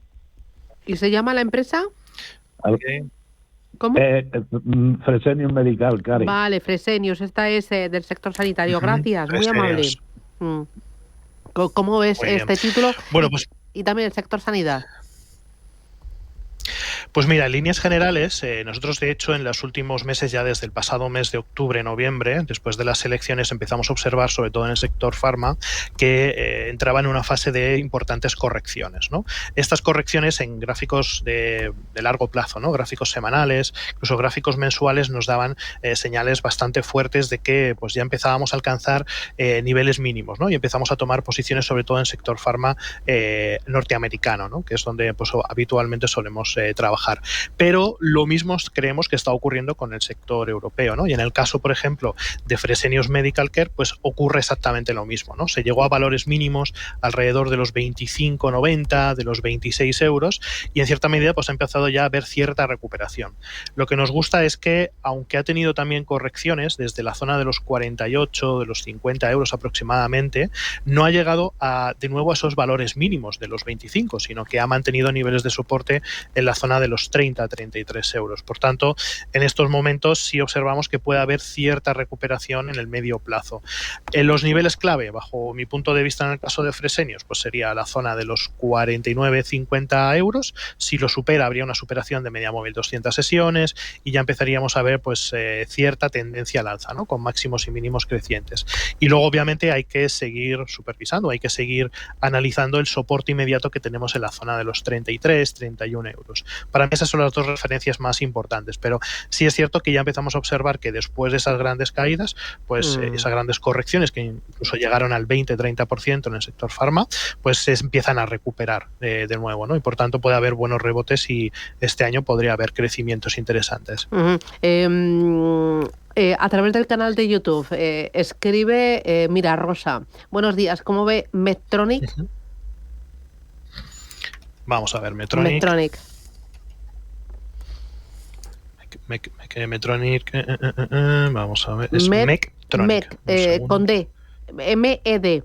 ¿Y se llama la empresa? ¿Cómo? Fresenius Medical Care. Vale, Fresenius, esta es del sector sanitario. Gracias, muy amable. ¿Cómo ves este título? Bueno, pues, y también el sector sanidad. Pues mira, en líneas generales, nosotros de hecho en los últimos meses, ya desde el pasado mes de octubre, noviembre, después de las elecciones, empezamos a observar, sobre todo en el sector farma, que entraba en una fase de importantes correcciones, ¿no? Estas correcciones en gráficos de largo plazo, ¿no? Gráficos semanales, incluso gráficos mensuales, nos daban señales bastante fuertes de que pues ya empezábamos a alcanzar niveles mínimos, ¿no? Y empezamos a tomar posiciones, sobre todo en el sector farma norteamericano, ¿no? Que es donde pues habitualmente solemos trabajar. Pero lo mismo creemos que está ocurriendo con el sector europeo, ¿no? Y en el caso, por ejemplo, de Fresenius Medical Care, pues ocurre exactamente lo mismo, ¿no? Se llegó a valores mínimos alrededor de los 25,90, de los 26 euros y en cierta medida pues ha empezado ya a haber cierta recuperación. Lo que nos gusta es que, aunque ha tenido también correcciones desde la zona de los 48, de los 50 euros aproximadamente, no ha llegado de nuevo a esos valores mínimos de los 25, sino que ha mantenido niveles de soporte en la zona de los 30 a 33 euros. Por tanto, en estos momentos sí observamos que puede haber cierta recuperación en el medio plazo. En los niveles clave, bajo mi punto de vista en el caso de Fresenius, pues sería la zona de los 49-50 euros. Si lo supera, habría una superación de media móvil 200 sesiones y ya empezaríamos a ver pues cierta tendencia al alza, ¿no? Con máximos y mínimos crecientes. Y luego, obviamente, hay que seguir supervisando, hay que seguir analizando el soporte inmediato que tenemos en la zona de los 33-31 euros. Para mí esas son las dos referencias más importantes, pero sí es cierto que ya empezamos a observar que después de esas grandes caídas, pues esas grandes correcciones que incluso llegaron al 20-30% en el sector farma, pues se empiezan a recuperar de nuevo, ¿no? Y por tanto puede haber buenos rebotes y este año podría haber crecimientos interesantes. A través del canal de YouTube escribe Mira Rosa. Buenos días, ¿cómo ve Medtronic? Vamos a ver, Medtronic. Medtronic, vamos a ver, es Medtronic. Con D, MED,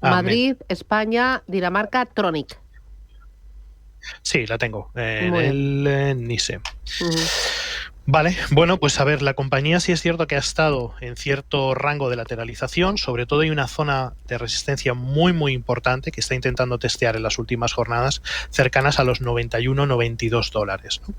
Madrid, España, Dinamarca, Tronic. Sí, la tengo, en el NISE. Vale, bueno, pues a ver, la compañía sí es cierto que ha estado en cierto rango de lateralización, sobre todo hay una zona de resistencia muy muy importante que está intentando testear en las últimas jornadas, cercanas a los 91-92 dólares, ¿no?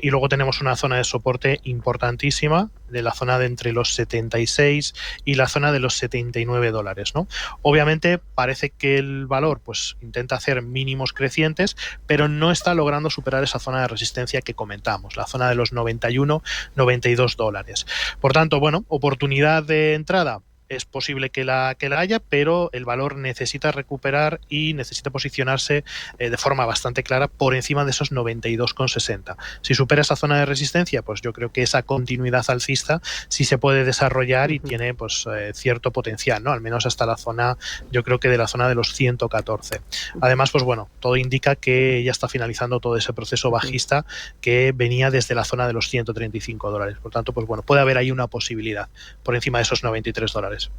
Y luego tenemos una zona de soporte importantísima, de la zona de entre los 76 y la zona de los 79 dólares, ¿no? Obviamente parece que el valor pues intenta hacer mínimos crecientes, pero no está logrando superar esa zona de resistencia que comentamos, la zona de los 91-92 dólares. Por tanto, bueno, oportunidad de entrada es posible que la haya, pero el valor necesita recuperar y necesita posicionarse de forma bastante clara por encima de esos 92,60. Si supera esa zona de resistencia, pues yo creo que esa continuidad alcista sí se puede desarrollar y tiene pues cierto potencial, ¿no? Al menos hasta la zona, yo creo que de la zona de los 114. Además, pues bueno, todo indica que ya está finalizando todo ese proceso bajista que venía desde la zona de los $135. Por tanto, pues bueno, puede haber ahí una posibilidad por encima de esos $93.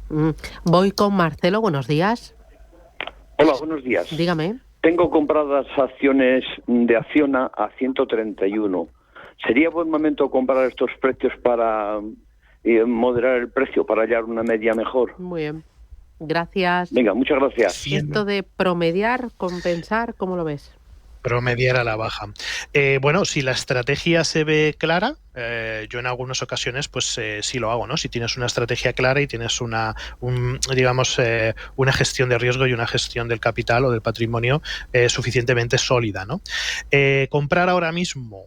Voy con Marcelo, buenos días. Hola, buenos días. Dígame. Tengo compradas acciones de Acciona a 131. ¿Sería buen momento comprar estos precios para moderar el precio, para hallar una media mejor? Muy bien. Gracias. Venga, muchas gracias. Esto de promediar, compensar, ¿cómo lo ves? Promediar a la baja. Bueno, si la estrategia se ve clara, yo en algunas ocasiones pues sí lo hago, ¿no? Si tienes una estrategia clara y tienes una gestión de riesgo y una gestión del capital o del patrimonio suficientemente sólida, ¿no? Comprar ahora mismo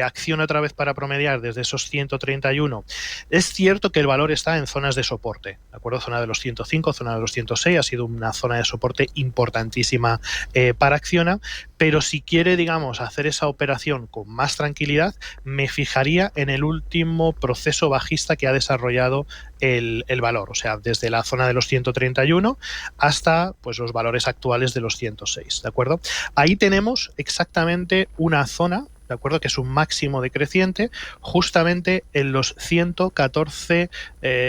Acciona otra vez para promediar desde esos 131. Es cierto que el valor está en zonas de soporte, ¿de acuerdo? Zona de los 105, zona de los 106, ha sido una zona de soporte importantísima para Acciona, pero si quiere, digamos, hacer esa operación con más tranquilidad, me fijaría en el último proceso bajista que ha desarrollado el valor, o sea, desde la zona de los 131 hasta pues los valores actuales de los 106, ¿de acuerdo? Ahí tenemos exactamente una zona, ¿de acuerdo? Que es un máximo decreciente justamente en los 114,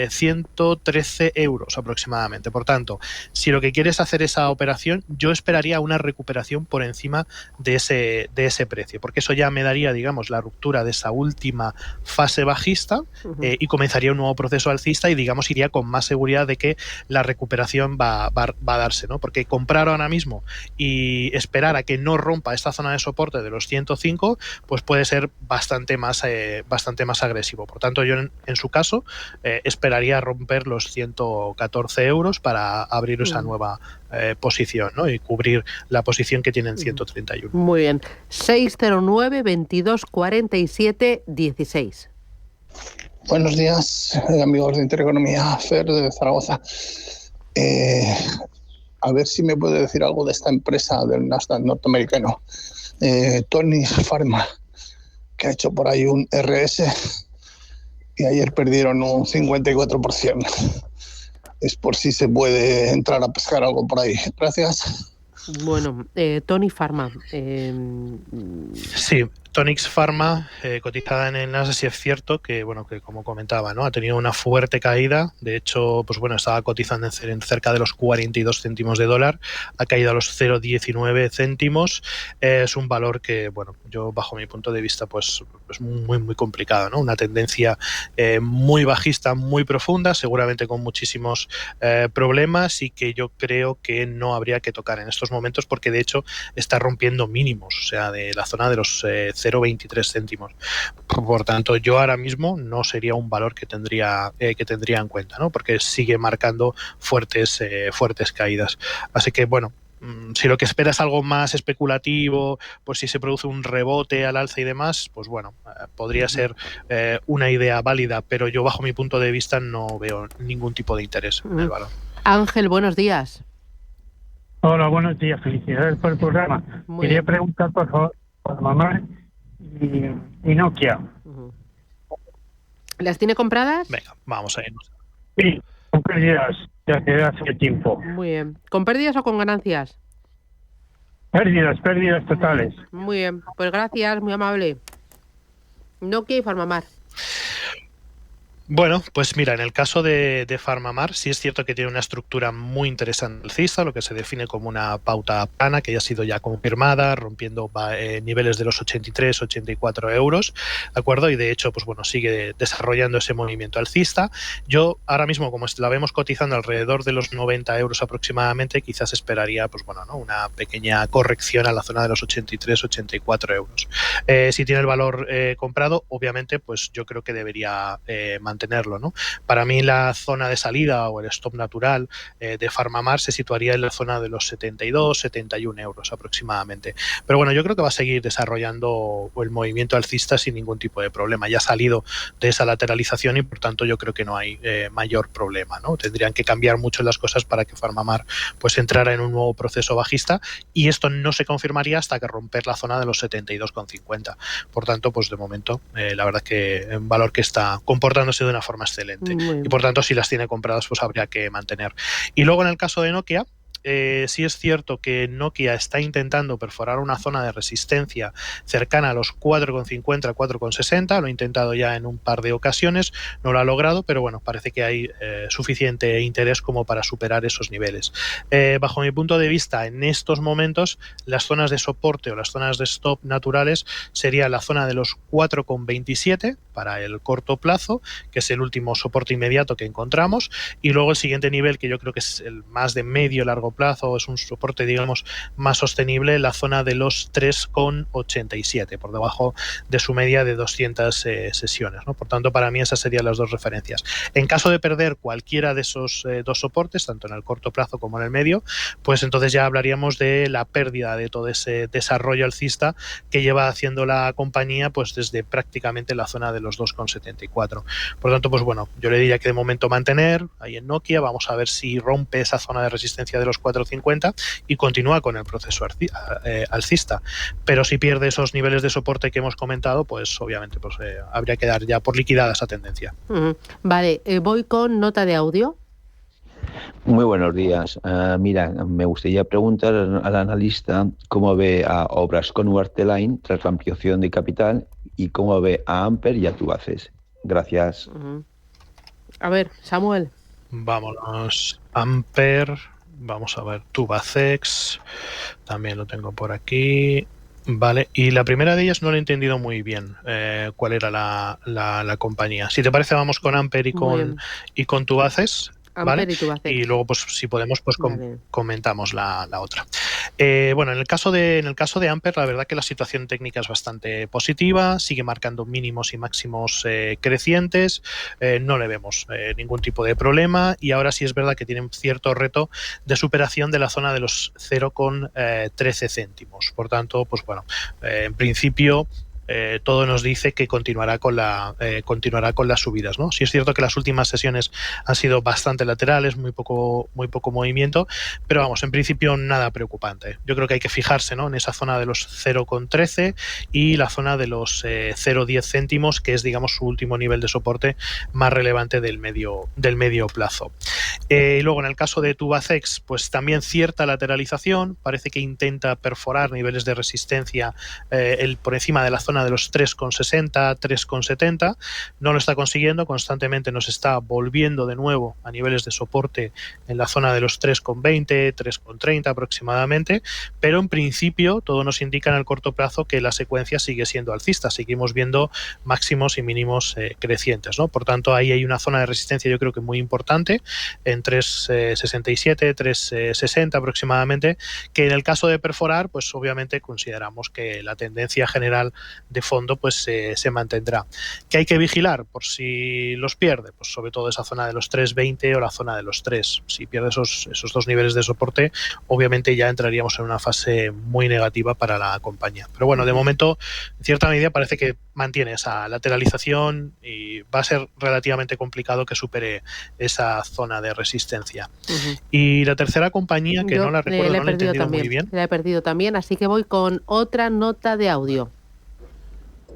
113 euros aproximadamente. Por tanto, si lo que quieres hacer esa operación, yo esperaría una recuperación por encima de ese precio, porque eso ya me daría, digamos, la ruptura de esa última fase bajista y comenzaría un nuevo proceso alcista y, digamos, iría con más seguridad de que la recuperación va a darse, ¿no? Porque comprar ahora mismo y esperar a que no rompa esta zona de soporte de los 105, pues puede ser bastante más agresivo. Por tanto, yo en su caso esperaría romper los 114 euros para abrir esa nueva posición, ¿no? Y cubrir la posición que tiene en 131. Muy bien. 609 22 47 16. Buenos días, amigos de Intereconomía, Fer de Zaragoza. A ver si me puede decir algo de esta empresa del Nasdaq norteamericano, Tony Pharma, que ha hecho por ahí un RS y ayer perdieron un 54%. Es por si se puede entrar a pescar algo por ahí. Gracias. Bueno, Tony Pharma. Sí, Tonix Pharma, cotizada en el Nasdaq, sí es cierto que, bueno, que como comentaba, ¿no? Ha tenido una fuerte caída. De hecho, pues bueno, estaba cotizando en cerca de los 42 céntimos de dólar. Ha caído a los 0,19 céntimos. Es un valor que, bueno, yo bajo mi punto de vista, pues es muy, muy complicado, ¿no? Una tendencia muy bajista, muy profunda, seguramente con muchísimos problemas y que yo creo que no habría que tocar en estos momentos porque, de hecho, está rompiendo mínimos, o sea, de la zona de los 0,23 céntimos. Por tanto, yo ahora mismo no sería un valor que tendría en cuenta, ¿no? Porque sigue marcando fuertes caídas. Así que, bueno, si lo que espera es algo más especulativo, pues si se produce un rebote al alza y demás, pues bueno, podría ser una idea válida, pero yo bajo mi punto de vista no veo ningún tipo de interés en el valor. Ángel, buenos días. Hola, buenos días. Felicidades por el programa. Quería preguntar, por favor, por mamá y Nokia. ¿Las tiene compradas? Venga, vamos a ir. Sí, con pérdidas desde hace tiempo. Muy bien. ¿Con pérdidas o con ganancias? Pérdidas totales. Muy bien, pues gracias, muy amable. Nokia y Farmamar. Bueno, pues mira, en el caso de Farmamar sí es cierto que tiene una estructura muy interesante alcista, lo que se define como una pauta plana que ya ha sido ya confirmada, rompiendo niveles de los 83, 84 euros, ¿de acuerdo? Y de hecho, pues bueno, sigue desarrollando ese movimiento alcista. Yo ahora mismo, como la vemos cotizando alrededor de los 90 euros aproximadamente, quizás esperaría, pues bueno, ¿no? Una pequeña corrección a la zona de los 83, 84 euros. Si tiene el valor comprado, obviamente, pues yo creo que debería mantener mantenerlo, ¿no? Para mí la zona de salida o el stop natural de Farmamar se situaría en la zona de los 72, 71 euros aproximadamente. Pero bueno, yo creo que va a seguir desarrollando el movimiento alcista sin ningún tipo de problema. Ya ha salido de esa lateralización y por tanto yo creo que no hay mayor problema, ¿no? Tendrían que cambiar mucho las cosas para que Farmamar pues entrara en un nuevo proceso bajista, y esto no se confirmaría hasta que romper la zona de los 72,50. Por tanto, pues de momento la verdad que un valor que está comportándose de una forma excelente y por tanto si las tiene compradas pues habría que mantener. Y luego en el caso de Nokia, sí es cierto que Nokia está intentando perforar una zona de resistencia cercana a los 4,50, 4,60. Lo ha intentado ya en un par de ocasiones, no lo ha logrado, pero bueno, parece que hay suficiente interés como para superar esos niveles. Bajo mi punto de vista, en estos momentos, las zonas de soporte o las zonas de stop naturales sería la zona de los 4,27 para el corto plazo, que es el último soporte inmediato que encontramos, y luego el siguiente nivel, que yo creo que es el más de medio largo plazo, es un soporte digamos más sostenible, la zona de los 3,87, por debajo de su media de 200 sesiones, ¿no? Por tanto, para mí esas serían las dos referencias. En caso de perder cualquiera de esos dos soportes, tanto en el corto plazo como en el medio, pues entonces ya hablaríamos de la pérdida de todo ese desarrollo alcista que lleva haciendo la compañía pues desde prácticamente la zona de los 2,74. Por tanto, pues bueno, yo le diría que de momento mantener ahí en Nokia, vamos a ver si rompe esa zona de resistencia de los 4,50 y continúa con el proceso alcista. Pero si pierde esos niveles de soporte que hemos comentado, pues obviamente pues habría que dar ya por liquidada esa tendencia. Vale, voy con nota de audio. Muy buenos días. Mira, me gustaría preguntar al analista cómo ve a Obras con Line tras la ampliación de capital y cómo ve a Amper y a Tubacex. Gracias. A ver, Samuel. Vámonos. Amper, vamos a ver, Tubacex, también lo tengo por aquí. Vale, y la primera de ellas no lo he entendido muy bien cuál era la compañía. Si te parece, vamos con Amper y con Tubacex. ¿Vale? Y luego, pues si podemos, pues comentamos la otra. Bueno, en el caso de Amper, la verdad que la situación técnica es bastante positiva, sigue marcando mínimos y máximos crecientes, no le vemos ningún tipo de problema, y ahora sí es verdad que tienen cierto reto de superación de la zona de los 0,13 céntimos. Por tanto, pues bueno, en principio todo nos dice que continuará con las subidas, ¿no? Sí es cierto que las últimas sesiones han sido bastante laterales, muy poco movimiento, pero vamos, en principio nada preocupante. Yo creo que hay que fijarse, ¿no?, en esa zona de los 0,13 y la zona de los 0,10 céntimos, que es digamos su último nivel de soporte más relevante del medio plazo. Y luego en el caso de Tubacex, pues también cierta lateralización, parece que intenta perforar niveles de resistencia por encima de la zona de los 3,60, 3,70, no lo está consiguiendo, constantemente nos está volviendo de nuevo a niveles de soporte en la zona de los 3,20, 3,30 aproximadamente, pero en principio todo nos indica en el corto plazo que la secuencia sigue siendo alcista, seguimos viendo máximos y mínimos crecientes, ¿no? Por tanto, ahí hay una zona de resistencia yo creo que muy importante, en 3,67, 3,60 aproximadamente, que en el caso de perforar, pues obviamente consideramos que la tendencia general de fondo pues se mantendrá. ¿Qué hay que vigilar por si los pierde? Pues sobre todo esa zona de los 3,20 o la zona de los 3. Si pierde esos dos niveles de soporte, obviamente ya entraríamos en una fase muy negativa para la compañía. Pero bueno, de momento, en cierta medida parece que mantiene esa lateralización y va a ser relativamente complicado que supere esa zona de resistencia. Y la tercera compañía, que no la recuerdo, no la he entendido muy bien. La he perdido también, así que voy con otra nota de audio.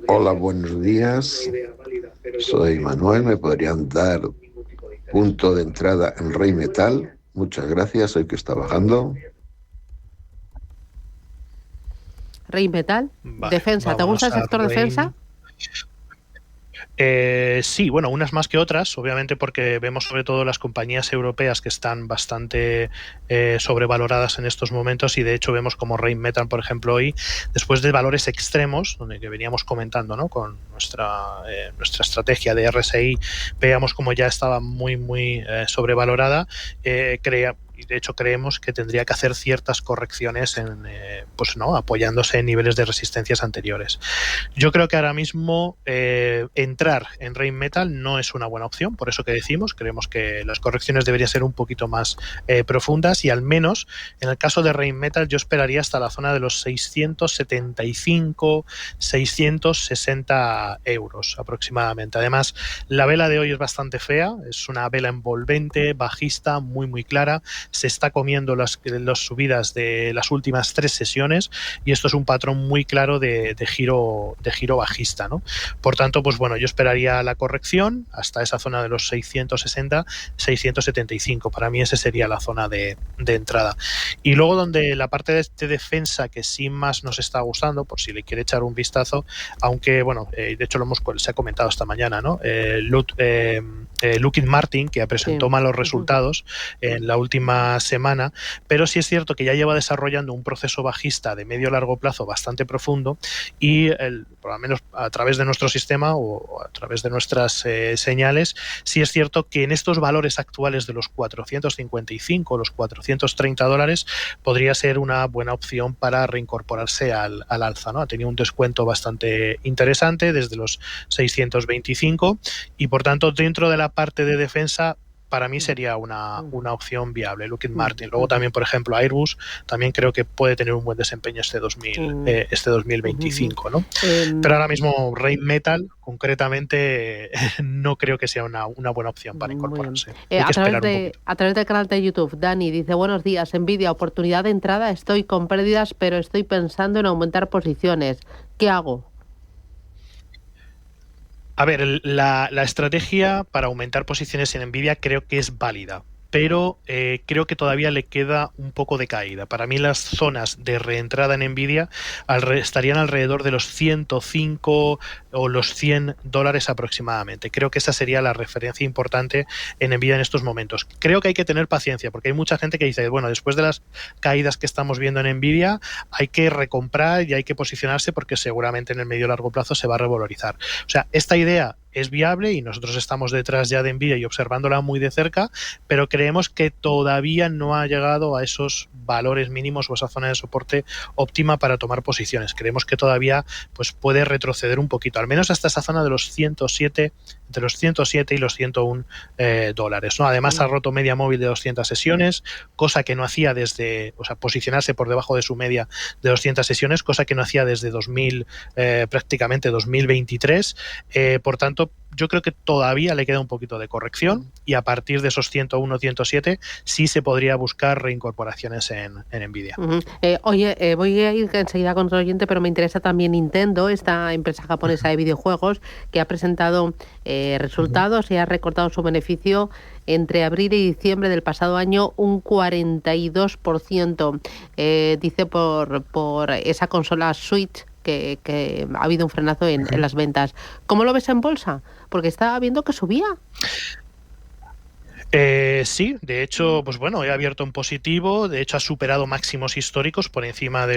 Hola, buenos días. Soy Manuel. ¿Me podrían dar punto de entrada en Rheinmetall? Muchas gracias. Hoy que está bajando. Rheinmetall, vale, defensa. ¿Te gusta el sector defensa? Sí, bueno, unas más que otras, obviamente porque vemos sobre todo las compañías europeas que están bastante sobrevaloradas en estos momentos, y de hecho vemos como Rheinmetall, por ejemplo, hoy, después de valores extremos, donde que veníamos comentando, ¿no?, con nuestra estrategia de RSI, veíamos como ya estaba muy sobrevalorada, y de hecho creemos que tendría que hacer ciertas correcciones apoyándose en niveles de resistencias anteriores. Yo creo que ahora mismo entrar en Rheinmetall no es una buena opción, por eso que decimos, creemos que las correcciones deberían ser un poquito más profundas, y al menos en el caso de Rheinmetall yo esperaría hasta la zona de los 675, 660 euros aproximadamente. Además, la vela de hoy es bastante fea, es una vela envolvente, bajista, muy clara, se está comiendo las subidas de las últimas 3 sesiones, y esto es un patrón muy claro de giro bajista, ¿no? Por tanto, pues bueno, yo esperaría la corrección hasta esa zona de los 660, 675. Para mí esa sería la zona de entrada. Y luego donde la parte de defensa que sí más nos está gustando, por si le quiere echar un vistazo, aunque bueno, de hecho se ha comentado esta mañana, ¿no? Lockheed Martin, que presentó malos resultados en la última semana, pero sí es cierto que ya lleva desarrollando un proceso bajista de medio-largo plazo bastante profundo, y por lo menos a través de nuestro sistema o a través de nuestras señales, sí es cierto que en estos valores actuales de los 455 o los 430 dólares podría ser una buena opción para reincorporarse al alza, ¿no? Ha tenido un descuento bastante interesante desde los 625, y por tanto dentro de la parte de defensa para mí sería una opción viable, Lockheed Martin. Luego también, por ejemplo, Airbus también creo que puede tener un buen desempeño este 2025, ¿no? Pero ahora mismo Rheinmetall concretamente no creo que sea una buena opción para incorporarse. A través del canal de YouTube, Dani dice: buenos días, Nvidia, oportunidad de entrada, estoy con pérdidas, pero estoy pensando en aumentar posiciones. ¿Qué hago? A ver, la estrategia para aumentar posiciones en Nvidia creo que es válida, pero creo que todavía le queda un poco de caída. Para mí las zonas de reentrada en Nvidia estarían alrededor de los 105 o los 100 dólares aproximadamente. Creo que esa sería la referencia importante en Nvidia en estos momentos. Creo que hay que tener paciencia, porque hay mucha gente que dice, bueno, después de las caídas que estamos viendo en Nvidia, hay que recomprar y hay que posicionarse porque seguramente en el medio largo plazo se va a revalorizar. O sea, esta idea es viable y nosotros estamos detrás ya de Nvidia y observándola muy de cerca, pero creemos que todavía no ha llegado a esos valores mínimos o esa zona de soporte óptima para tomar posiciones. Creemos que todavía pues puede retroceder un poquito, al menos hasta esa zona de los 107, entre los 107 y los 101 dólares, ¿no? Además ha roto media móvil de 200 sesiones, cosa que no hacía posicionarse por debajo de su media de 200 sesiones, cosa que no hacía desde prácticamente 2023. Por tanto, yo creo que todavía le queda un poquito de corrección, y a partir de esos 101, 107 sí se podría buscar reincorporaciones en Nvidia. Oye, voy a ir enseguida con otro oyente, pero me interesa también Nintendo, esta empresa japonesa de videojuegos que ha presentado resultados y ha recortado su beneficio entre abril y diciembre del pasado año un 42%. Dice por esa consola Switch que ha habido un frenazo en las ventas. ¿Cómo lo ves en bolsa? Porque estaba viendo que subía. Sí, de hecho, pues bueno, he abierto en positivo, de hecho ha superado máximos históricos por encima de